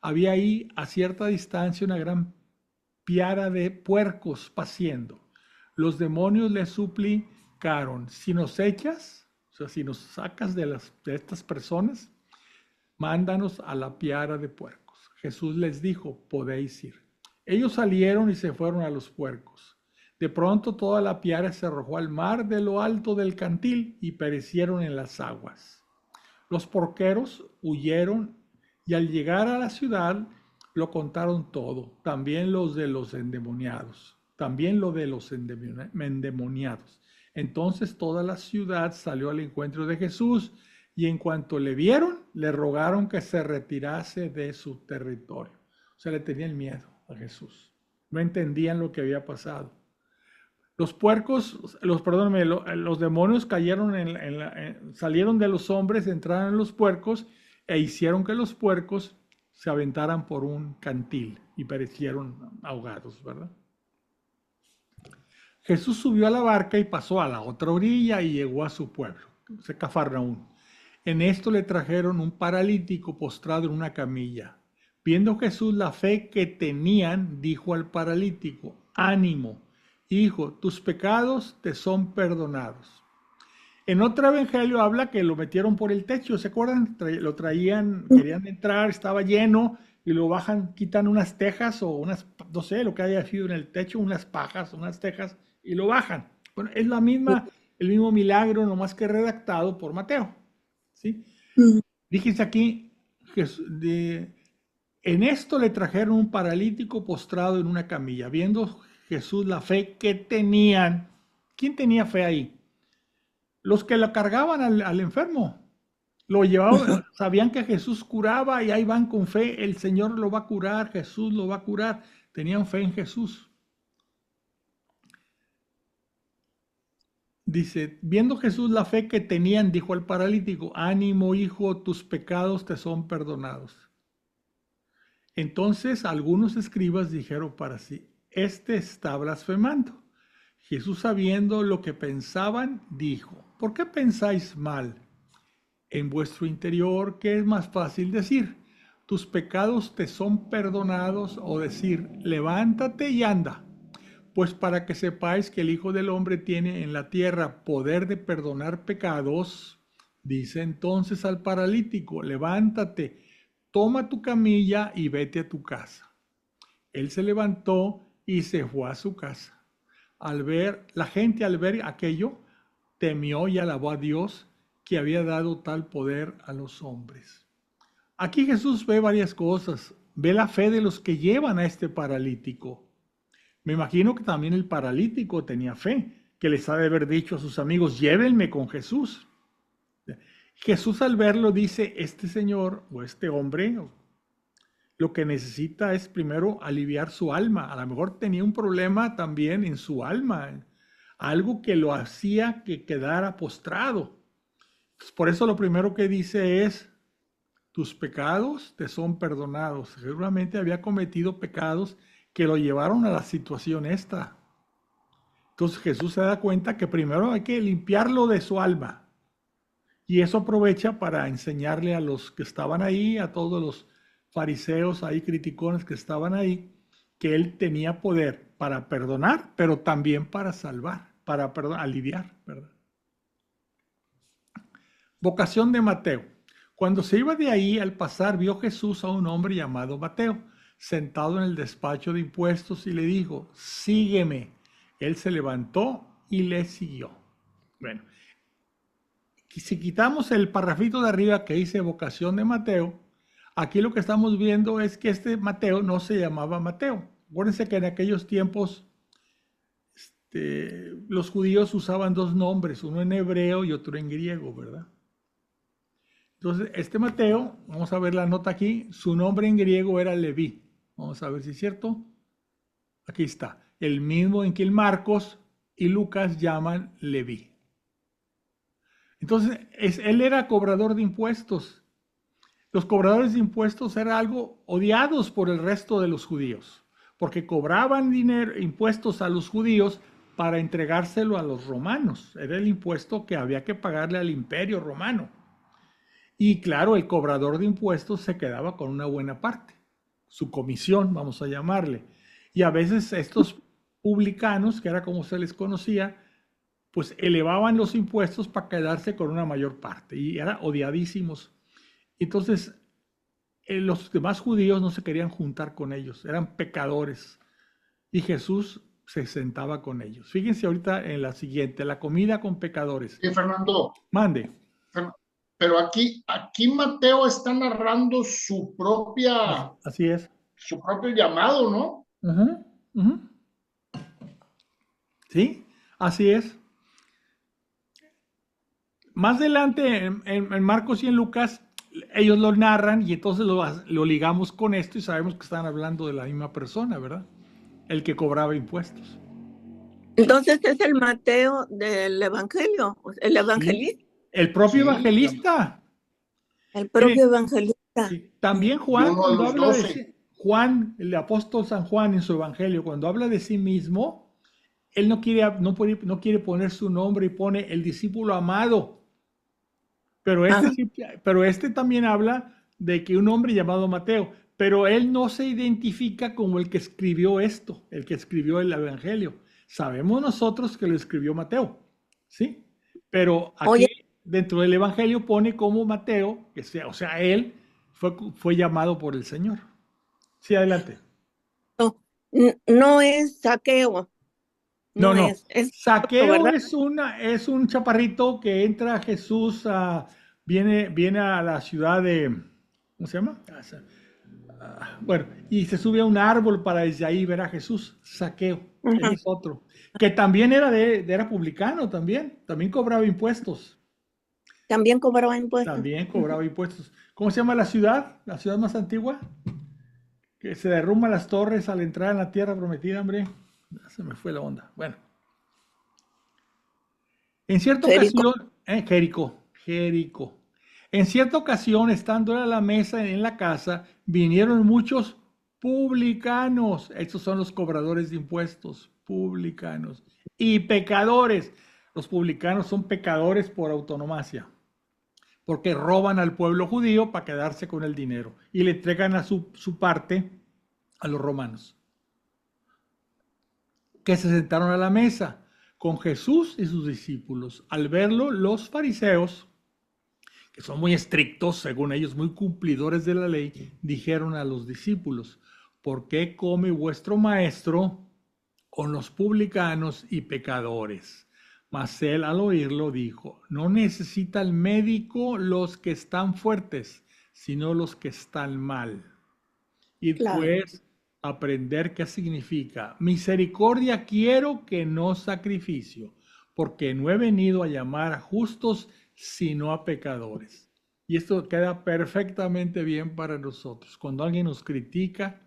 Había ahí a cierta distancia una gran piara de puercos paciendo. Los demonios le suplicaron, si nos echas, o sea, si nos sacas de estas personas, mándanos a la piara de puercos. Jesús les dijo, podéis ir. Ellos salieron y se fueron a los puercos. De pronto toda la piara se arrojó al mar de lo alto del cantil y perecieron en las aguas. Los porqueros huyeron y al llegar a la ciudad lo contaron todo, también los de los endemoniados, también lo de los endemoniados. Entonces toda la ciudad salió al encuentro de Jesús y en cuanto le vieron, le rogaron que se retirase de su territorio. O sea, le tenían miedo a Jesús. No entendían lo que había pasado. Los puercos, los demonios cayeron salieron de los hombres, entraron en los puercos e hicieron que los puercos se aventaran por un cantil y perecieron ahogados, ¿verdad? Jesús subió a la barca y pasó a la otra orilla y llegó a su pueblo, Cafarnaúm. En esto le trajeron un paralítico postrado en una camilla. Viendo Jesús la fe que tenían, dijo al paralítico, ánimo, hijo, tus pecados te son perdonados. En otro evangelio habla que lo metieron por el techo, ¿se acuerdan? Lo traían, querían entrar, estaba lleno y lo bajan, quitan unas tejas o unas, no sé, lo que haya sido en el techo, unas pajas, unas tejas y lo bajan. Bueno, es el mismo milagro, nomás que redactado por Mateo, ¿sí? Díjese aquí, en esto le trajeron un paralítico postrado en una camilla, viendo Jesús la fe que tenían. ¿Quién tenía fe ahí? Los que lo cargaban al enfermo. Lo llevaban, sabían que Jesús curaba y ahí van con fe, el Señor lo va a curar, Jesús lo va a curar. Tenían fe en Jesús. Dice, viendo Jesús la fe que tenían, dijo al paralítico, ánimo hijo, tus pecados te son perdonados. Entonces algunos escribas dijeron para sí, este está blasfemando. Jesús, sabiendo lo que pensaban, dijo, ¿por qué pensáis mal? En vuestro interior, ¿qué es más fácil decir? ¿Tus pecados te son perdonados? O decir, levántate y anda. Pues para que sepáis que el Hijo del Hombre tiene en la tierra poder de perdonar pecados, dice entonces al paralítico, levántate, toma tu camilla y vete a tu casa. Él se levantó y se fue a su casa. La gente al ver aquello, temió y alabó a Dios que había dado tal poder a los hombres. Aquí Jesús ve varias cosas. Ve la fe de los que llevan a este paralítico. Me imagino que también el paralítico tenía fe, que les ha de haber dicho a sus amigos, llévenme con Jesús. Jesús al verlo dice, este señor o este hombre lo que necesita es primero aliviar su alma. A lo mejor tenía un problema también en su alma, algo que lo hacía que quedara postrado. Por eso lo primero que dice es, tus pecados te son perdonados. Seguramente había cometido pecados que lo llevaron a la situación esta. Entonces Jesús se da cuenta que primero hay que limpiarlo de su alma. Y eso aprovecha para enseñarle a los que estaban ahí, a todos los fariseos ahí, criticones que estaban ahí, que él tenía poder para perdonar, pero también para salvar, para aliviar, ¿verdad? Vocación de Mateo. Cuando se iba de ahí, al pasar, vio Jesús a un hombre llamado Mateo, sentado en el despacho de impuestos y le dijo, sígueme. Él se levantó y le siguió. Bueno, si quitamos el parrafito de arriba que dice vocación de Mateo, aquí lo que estamos viendo es que este Mateo no se llamaba Mateo. Acuérdense que en aquellos tiempos los judíos usaban dos nombres, uno en hebreo y otro en griego, ¿verdad? Entonces, este Mateo, vamos a ver la nota aquí, su nombre en griego era Leví. Vamos a ver si es cierto. Aquí está. El mismo en que el Marcos y Lucas llaman Leví. Entonces, él era cobrador de impuestos. Los cobradores de impuestos eran algo odiados por el resto de los judíos. porque cobraban dinero, impuestos a los judíos para entregárselo a los romanos. Era el impuesto que había que pagarle al imperio romano. Y claro, el cobrador de impuestos se quedaba con una buena parte, su comisión, vamos a llamarle. Y a veces estos publicanos, que era como se les conocía, pues elevaban los impuestos para quedarse con una mayor parte y eran odiadísimos. Entonces, los demás judíos no se querían juntar con ellos, eran pecadores. Y Jesús se sentaba con ellos. Fíjense ahorita en la siguiente, la comida con pecadores. Y Fernando, Mande. pero aquí Mateo está narrando su Así es. su propio llamado, ¿no? Ujú, ujú. Sí, así es. Más adelante en Marcos y en Lucas, ellos lo narran y entonces lo ligamos con esto y sabemos que están hablando de la misma persona, ¿verdad? El que cobraba impuestos. Entonces es el Mateo del Evangelio, el evangelista, Sí, el propio Sí, evangelista. el propio evangelista. Sí, también Y Juan, uno de cuando los habla de 12. Juan, el apóstol San Juan en su evangelio, cuando habla de sí mismo, él no quiere poner su nombre y pone el discípulo amado. Pero pero este también habla de que un hombre llamado Mateo, pero él no se identifica como el que escribió esto, el que escribió el evangelio. Sabemos nosotros que lo escribió Mateo, ¿sí? Pero aquí Oye, dentro del evangelio pone como Mateo, o sea, él fue llamado por el Señor. Sí, adelante. no es Saqueo, No, no no. es otro, Saqueo ¿verdad? es un chaparrito que entra a Jesús, viene a la ciudad de, ¿cómo se llama? Bueno, y se sube a un árbol para desde ahí ver a Jesús. Saqueo, ese Ajá. es otro. Que también era publicano, también cobraba impuestos. También cobraba impuestos. También cobraba impuestos. ¿Cómo se llama la ciudad? La ciudad más antigua. Que se derrumban las torres al entrar en la tierra prometida, hombre. Se me fue la onda. Bueno. En cierta Jericó. ocasión, Jericó. En cierta ocasión, estando a la mesa en la casa, vinieron muchos publicanos. Estos son los cobradores de impuestos, publicanos. Y pecadores. Los publicanos son pecadores por autonomacia, porque roban al pueblo judío para quedarse con el dinero y le entregan a su parte a los romanos, que se sentaron a la mesa con Jesús y sus discípulos. Al verlo, los fariseos, que son muy estrictos, según ellos, muy cumplidores de la ley, dijeron a los discípulos: ¿por qué come vuestro maestro con los publicanos y pecadores? Mas él, al oírlo, dijo: no necesita el médico los que están fuertes, sino los que están mal. Y Claro. pues aprender qué significa: misericordia quiero, que no sacrificio, porque no he venido a llamar a justos, sino a pecadores. Y esto queda perfectamente bien para nosotros. Cuando alguien nos critica,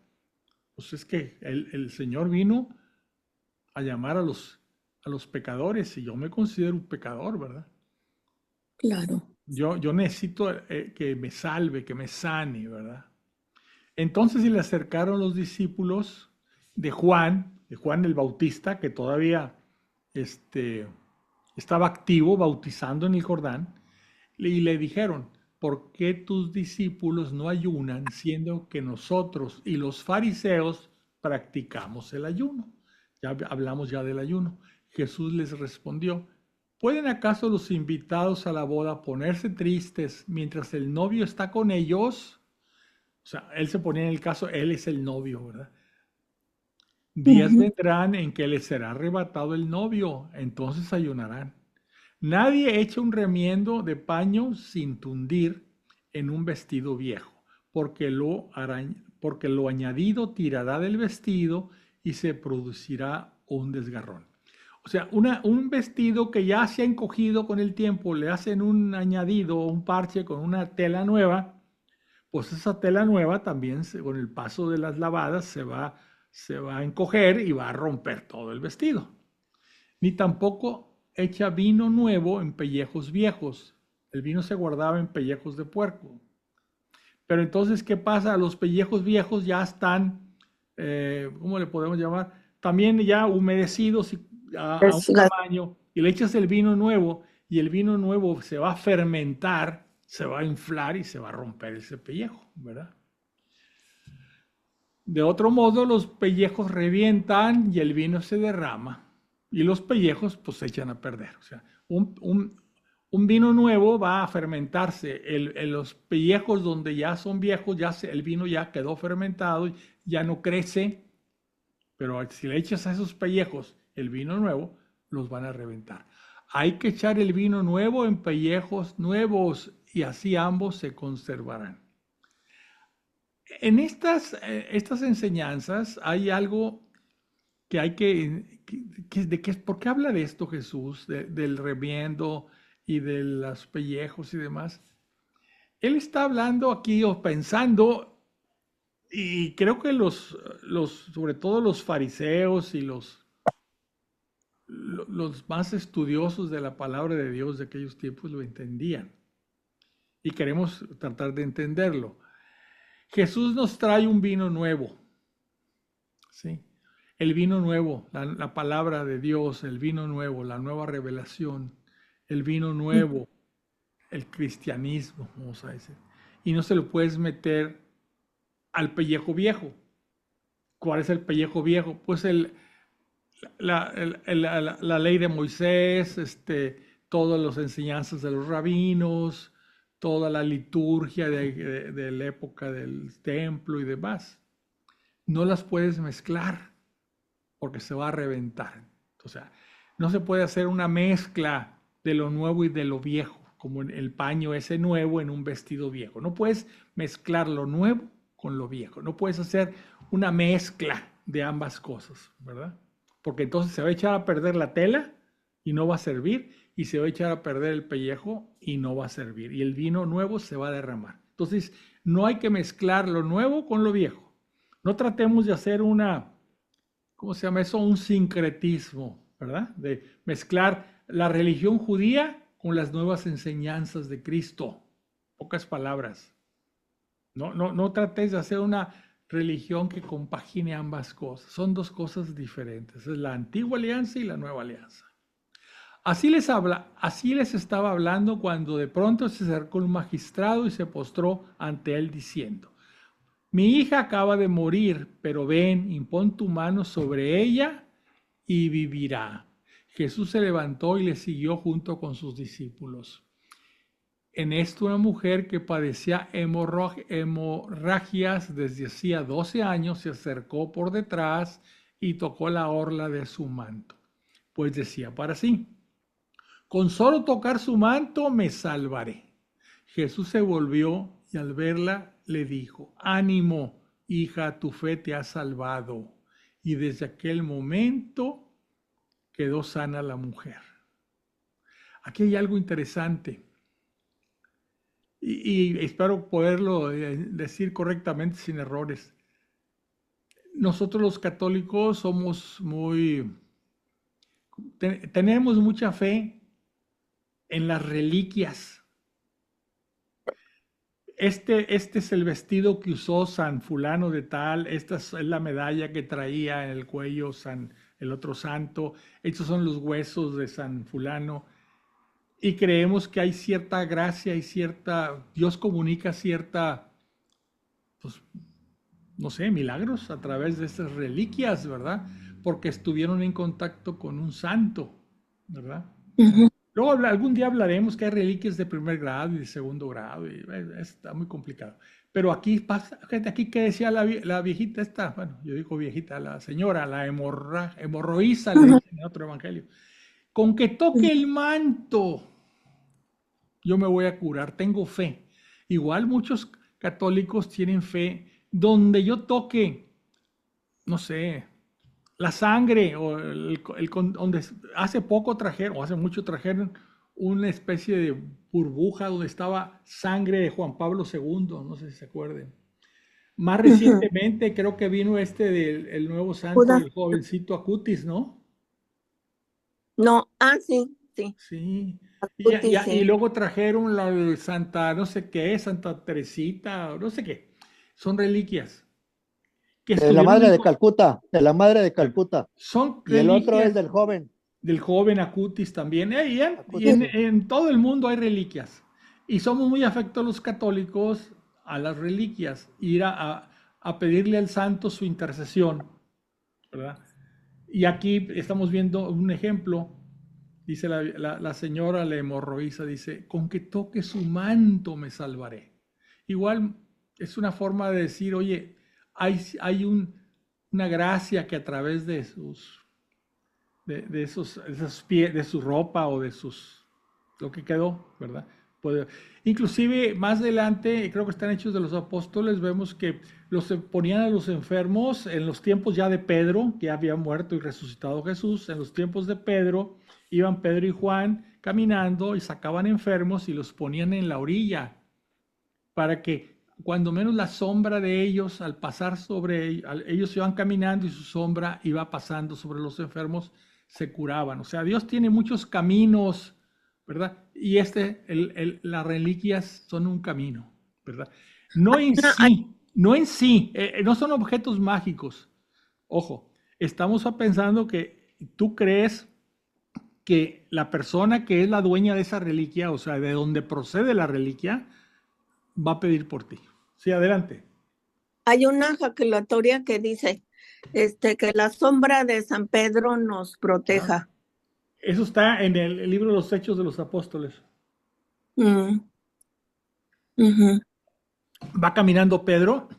pues es que el Señor vino a llamar a los pecadores, y yo me considero un pecador, ¿verdad? Claro. Yo necesito que me salve, que me sane, ¿verdad? Entonces se le acercaron los discípulos de Juan el Bautista, que todavía estaba activo bautizando en el Jordán, y le dijeron: ¿por qué tus discípulos no ayunan, siendo que nosotros y los fariseos practicamos el ayuno? Ya hablamos ya del ayuno. Jesús les respondió: ¿pueden acaso los invitados a la boda ponerse tristes mientras el novio está con ellos? O sea, él se ponía en el caso, él es el novio, ¿verdad? Días vendrán en que les será arrebatado el novio, entonces ayunarán. Nadie echa un remiendo de paño sin tundir en un vestido viejo, porque lo añadido tirará del vestido y se producirá un desgarrón. O sea, un vestido que ya se ha encogido con el tiempo, le hacen un añadido, un parche con una tela nueva, pues esa tela nueva también con el paso de las lavadas se va a encoger y va a romper todo el vestido. Ni tampoco echa vino nuevo en pellejos viejos. El vino se guardaba en pellejos de puerco. Pero entonces, ¿qué pasa? Los pellejos viejos ya están ¿cómo le podemos llamar? También ya humedecidos a un Es la- tamaño, y le echas el vino nuevo, y el vino nuevo se va a fermentar, se va a inflar y se va a romper ese pellejo, ¿verdad? De otro modo, los pellejos revientan y el vino se derrama, y los pellejos pues se echan a perder. O sea, un vino nuevo va a fermentarse. Los pellejos donde ya son viejos, el vino ya quedó fermentado, ya no crece, pero si le echas a esos pellejos el vino nuevo, los van a reventar. Hay que echar el vino nuevo en pellejos nuevos y así ambos se conservarán. En estas enseñanzas hay algo que hay ¿por qué habla de esto Jesús, del remiendo y de los pellejos y demás? Él está hablando aquí o pensando, y creo que sobre todo los fariseos y los más estudiosos de la palabra de Dios de aquellos tiempos lo entendían. Y queremos tratar de entenderlo. Jesús nos trae un vino nuevo, ¿sí? El vino nuevo, la palabra de Dios, el vino nuevo, la nueva revelación, el vino nuevo, el cristianismo, vamos a decir. Y no se lo puedes meter al pellejo viejo. ¿Cuál es el pellejo viejo? Pues la ley de Moisés, todas las enseñanzas de los rabinos, toda la liturgia de la época del templo y demás. No las puedes mezclar porque se va a reventar. O sea, no se puede hacer una mezcla de lo nuevo y de lo viejo, como el paño ese nuevo en un vestido viejo. No puedes mezclar lo nuevo con lo viejo. No puedes hacer una mezcla de ambas cosas, ¿verdad? Porque entonces se va a echar a perder la tela y no va a servir, y se va a echar a perder el pellejo y no va a servir, y el vino nuevo se va a derramar. Entonces, no hay que mezclar lo nuevo con lo viejo. No tratemos de hacer ¿cómo se llama eso? Un sincretismo, ¿verdad? De mezclar la religión judía con las nuevas enseñanzas de Cristo. Pocas palabras. No trates de hacer una religión que compagine ambas cosas. Son dos cosas diferentes. Es la antigua alianza y la nueva alianza. Así les estaba hablando cuando de pronto se acercó un magistrado y se postró ante él diciendo: mi hija acaba de morir, pero ven, impón tu mano sobre ella y vivirá. Jesús se levantó y le siguió junto con sus discípulos. En esto una mujer que padecía hemorragias desde hacía 12 años se acercó por detrás y tocó la orla de su manto, pues decía para sí: con solo tocar su manto me salvaré. Jesús se volvió y al verla le dijo: ánimo, hija, tu fe te ha salvado. Y desde aquel momento quedó sana la mujer. Aquí hay algo interesante y espero poderlo decir correctamente sin errores. Nosotros los católicos somos tenemos mucha fe en las reliquias. Este es el vestido que usó San fulano de tal, esta es la medalla que traía en el cuello el otro santo, estos son los huesos de San fulano, y creemos que hay cierta gracia y Dios comunica pues, no sé, milagros a través de estas reliquias, ¿verdad? Porque estuvieron en contacto con un santo, ¿verdad? Ujú. Luego algún día hablaremos que hay reliquias de primer grado y de segundo grado, y está muy complicado. Pero aquí pasa, aquí que decía la viejita esta, bueno, yo digo viejita, la señora, la hemorroísa, le dicen en otro evangelio: con que toque el manto, yo me voy a curar, tengo fe. Igual muchos católicos tienen fe, donde yo toque, no sé, la sangre, o donde hace poco trajeron, o hace mucho trajeron una especie de burbuja donde estaba sangre de Juan Pablo II, no sé si se acuerden. Más recientemente creo que vino el nuevo santo, Judas. el jovencito Acutis, ¿no? No, sí, sí, Sí. Acutis, Y sí. luego trajeron la de Santa, no sé qué, Santa Teresita, no sé qué. Son reliquias que De la estuvieron madre en de Calcuta, de la madre de Calcuta. son Y el otro es reliquias del joven del joven Acutis también. Y Acutis. Sí. en todo el mundo hay reliquias. Y somos muy afectos los católicos a las reliquias, ir a pedirle al santo su intercesión, ¿verdad? Y aquí estamos viendo un ejemplo. Dice la señora, la hemorroísa, dice, con que toque su manto me salvaré. Igual es una forma de decir, oye, hay una gracia que a través de esos pies, de su ropa o de lo que quedó, ¿verdad? Inclusive más adelante, creo que están Hechos de los Apóstoles, vemos que los ponían a los enfermos en los tiempos ya de Pedro, que había muerto y resucitado Jesús. En los tiempos de Pedro, iban Pedro y Juan caminando y sacaban enfermos y los ponían en la orilla para que cuando menos la sombra de ellos, al pasar sobre ellos iban caminando y su sombra iba pasando sobre los enfermos, se curaban. O sea, Dios tiene muchos caminos, ¿verdad? Y las reliquias son un camino, ¿verdad? No en sí, no son objetos mágicos. Ojo, estamos pensando que tú crees que la persona que es la dueña de esa reliquia, o sea, de donde procede la reliquia, va a pedir por ti. Sí, adelante. Hay una jaculatoria que dice que la sombra de San Pedro nos proteja. Eso está en el libro de los Hechos de los Apóstoles. Mm. Ujú. Va caminando Pedro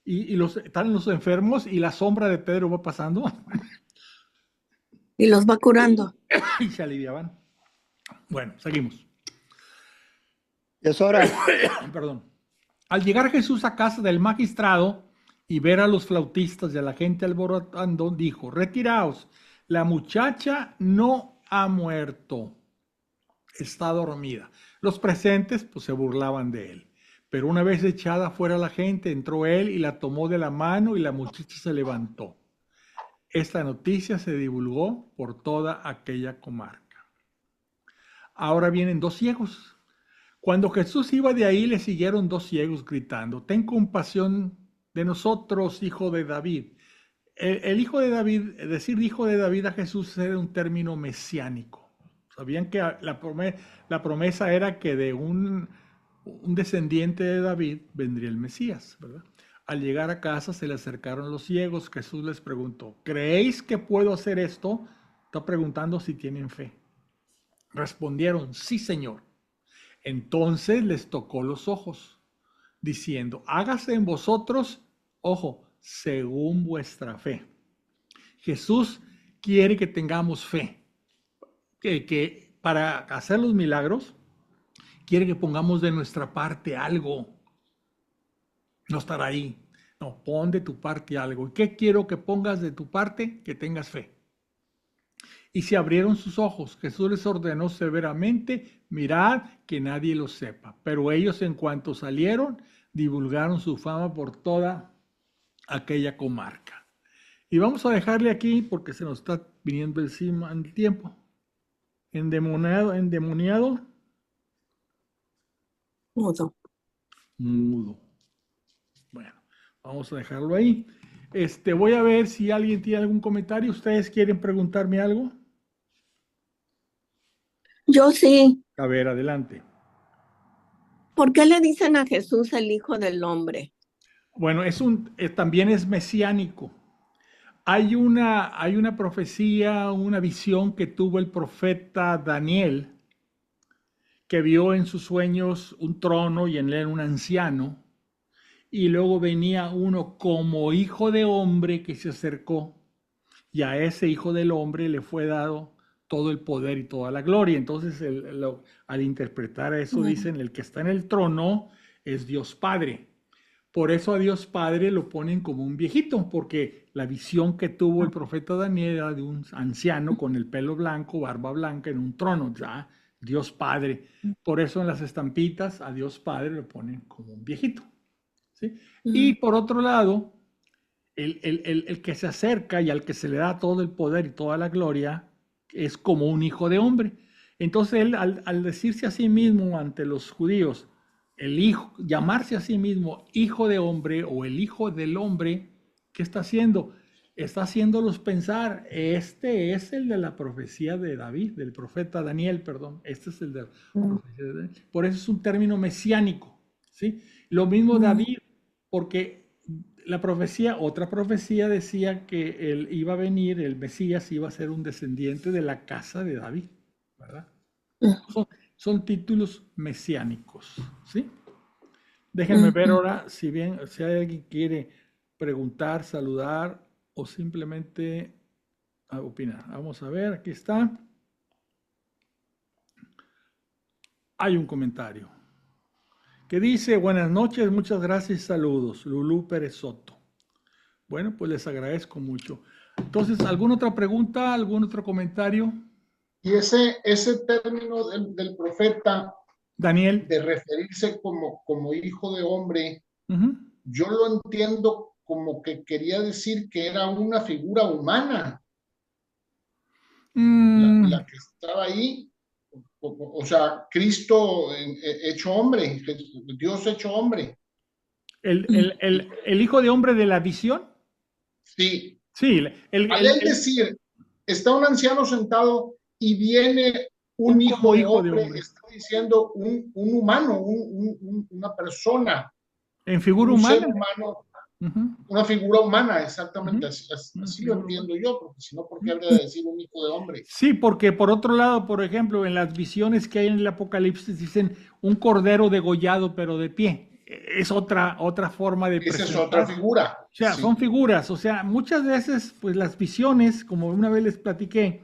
y están los enfermos y la sombra de Pedro va pasando Y los va curando. y se aliviaban. Bueno, seguimos. Es hora. Perdón. Al llegar Jesús a casa del magistrado y ver a los flautistas y a la gente alborotando, dijo, retiraos, la muchacha no ha muerto, está dormida. Los presentes pues se burlaban de él. Pero una vez echada fuera la gente, entró él y la tomó de la mano y la muchacha se levantó. Esta noticia se divulgó por toda aquella comarca. Ahora vienen dos ciegos. Cuando Jesús iba de ahí, le siguieron dos ciegos gritando, ten compasión de nosotros, hijo de David. El hijo de David, decir hijo de David a Jesús era un término mesiánico. Sabían que la promesa era que de un descendiente de David vendría el Mesías, ¿verdad? Al llegar a casa se le acercaron los ciegos. Jesús les preguntó, ¿creéis que puedo hacer esto? Está preguntando si tienen fe. Respondieron, sí, Señor. Entonces les tocó los ojos, diciendo, hágase en vosotros, ojo, según vuestra fe. Jesús quiere que tengamos fe, que para hacer los milagros, quiere que pongamos de nuestra parte algo. No estar ahí. No, pon de tu parte algo. ¿Y qué quiero que pongas de tu parte? Que tengas fe. Y se abrieron sus ojos. Jesús les ordenó severamente, mirad que nadie lo sepa. Pero ellos en cuanto salieron, divulgaron su fama por toda aquella comarca. Y vamos a dejarle aquí porque se nos está viniendo encima el tiempo. Endemoniado. Mudo. Mudo. Bueno, vamos a dejarlo ahí. Voy a ver si alguien tiene algún comentario. ¿Ustedes quieren preguntarme algo? Yo sí. A ver, adelante. ¿Por qué le dicen a Jesús el Hijo del Hombre? Bueno, también es mesiánico. Hay una profecía, una visión que tuvo el profeta Daniel, que vio en sus sueños un trono y en él un anciano, y luego venía uno como hijo de hombre que se acercó, y a ese hijo del hombre le fue dado todo el poder y toda la gloria. Entonces, al interpretar eso, dicen, el que está en el trono es Dios Padre. Por eso a Dios Padre lo ponen como un viejito, porque la visión que tuvo el profeta Daniel era de un anciano con el pelo blanco, barba blanca, en un trono, ya Dios Padre. Por eso en las estampitas a Dios Padre lo ponen como un viejito, ¿sí? Y por otro lado, el que se acerca y al que se le da todo el poder y toda la gloria es como un hijo de hombre. Entonces él, al decirse a sí mismo ante los judíos, llamarse a sí mismo hijo de hombre o el hijo del hombre, ¿Qué está haciendo? Está haciéndolos pensar, este es el de la profecía de David, del profeta Daniel, perdón, este es el de la profecía de Daniel. Por eso es un término mesiánico, ¿sí? Lo mismo David, porque la profecía, otra profecía decía que él iba a venir, el Mesías iba a ser un descendiente de la casa de David, ¿verdad? Son títulos mesiánicos, ¿sí? Déjenme ver ahora si si hay alguien que quiere preguntar, saludar o simplemente opinar. Vamos a ver, aquí está. Hay un comentario que dice, buenas noches, muchas gracias y saludos, Lulú Pérez Soto. Bueno, pues les agradezco mucho. Entonces, ¿alguna otra pregunta, algún otro comentario? Y ese término del profeta Daniel. de referirse como hijo de hombre, Uh-huh. yo lo entiendo como que quería decir que era una figura humana, la que estaba ahí, o sea, Cristo hecho hombre, Dios hecho hombre. El hijo de hombre de la visión. Sí, Sí, al él decir, está un anciano sentado y viene un hijo de hombre, está diciendo un humano, una persona, en figura un humana. ser humano, una figura humana, exactamente, así lo entiendo yo, porque si no, ¿por qué habría de decir un hijo de hombre? Sí, porque por otro lado, por ejemplo, en las visiones que hay en el Apocalipsis dicen un cordero degollado pero de pie. Es otra forma de Esa es presentar. otra figura. O sea, sí. Son figuras. O sea, muchas veces, pues las visiones, como una vez les platiqué,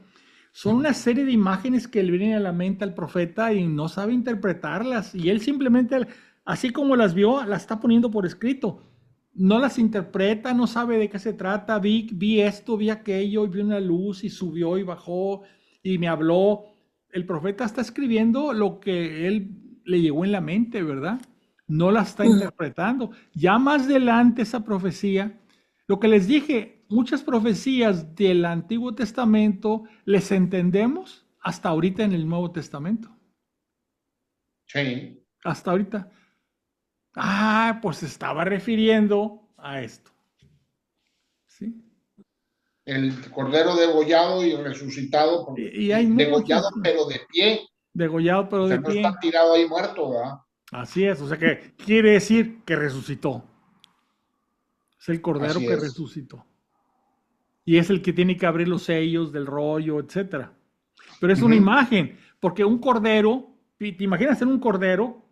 son una serie de imágenes que le vienen a la mente al profeta y no sabe interpretarlas. Y él simplemente, así como las vio, las está poniendo por escrito. No las interpreta, no sabe de qué se trata. Vi esto, vi aquello, y vi una luz y subió y bajó y me habló. El profeta está escribiendo lo que él le llegó en la mente, ¿verdad? No la está interpretando. Ya más adelante esa profecía, lo que les dije, muchas profecías del Antiguo Testamento les entendemos hasta ahorita en el Nuevo Testamento. Sí. Hasta ahorita. Ah, pues se estaba refiriendo a esto. ¿Sí? El cordero degollado y resucitado, Y hay degollado muchos. pero de pie. Degollado, pero O sea, de no está pie. tirado ahí muerto, ¿verdad? Así es, o sea que quiere decir que resucitó. Es el cordero Así que es. resucitó. Y es el que tiene que abrir los sellos del rollo, etcétera. Pero es una imagen, porque un cordero, ¿te imaginas en un cordero?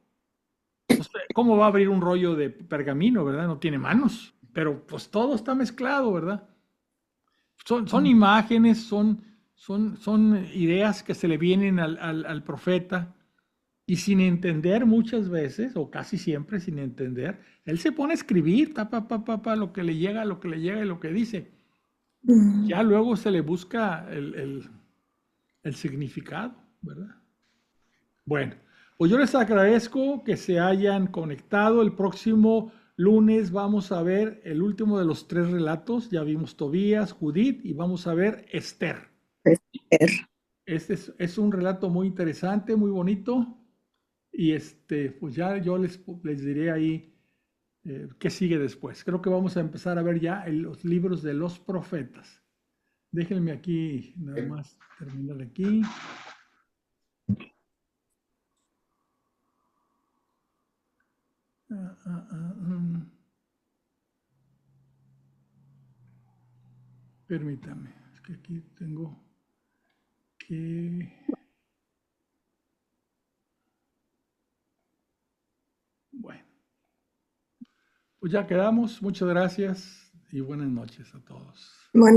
Pues, ¿cómo va a abrir un rollo de pergamino, verdad? No tiene manos, pero pues todo está mezclado, ¿verdad? Son imágenes, son ideas que se le vienen al profeta y sin entender muchas veces, o casi siempre sin entender, él se pone a escribir, lo que le llega, lo que le llega y lo que dice. Ya luego se le busca el significado, ¿verdad? Bueno, pues yo les agradezco que se hayan conectado. El próximo lunes vamos a ver el último de los 3 relatos. Ya vimos Tobías, Judith y vamos a ver Esther. Este es un relato muy interesante, muy bonito. Y pues ya yo les diré ahí qué sigue después. Creo que vamos a empezar a ver ya los libros de los profetas. Déjenme aquí nada más terminar aquí. Permítame, es que aquí tengo que... Bueno, pues ya quedamos. Muchas gracias y buenas noches a todos. Bueno.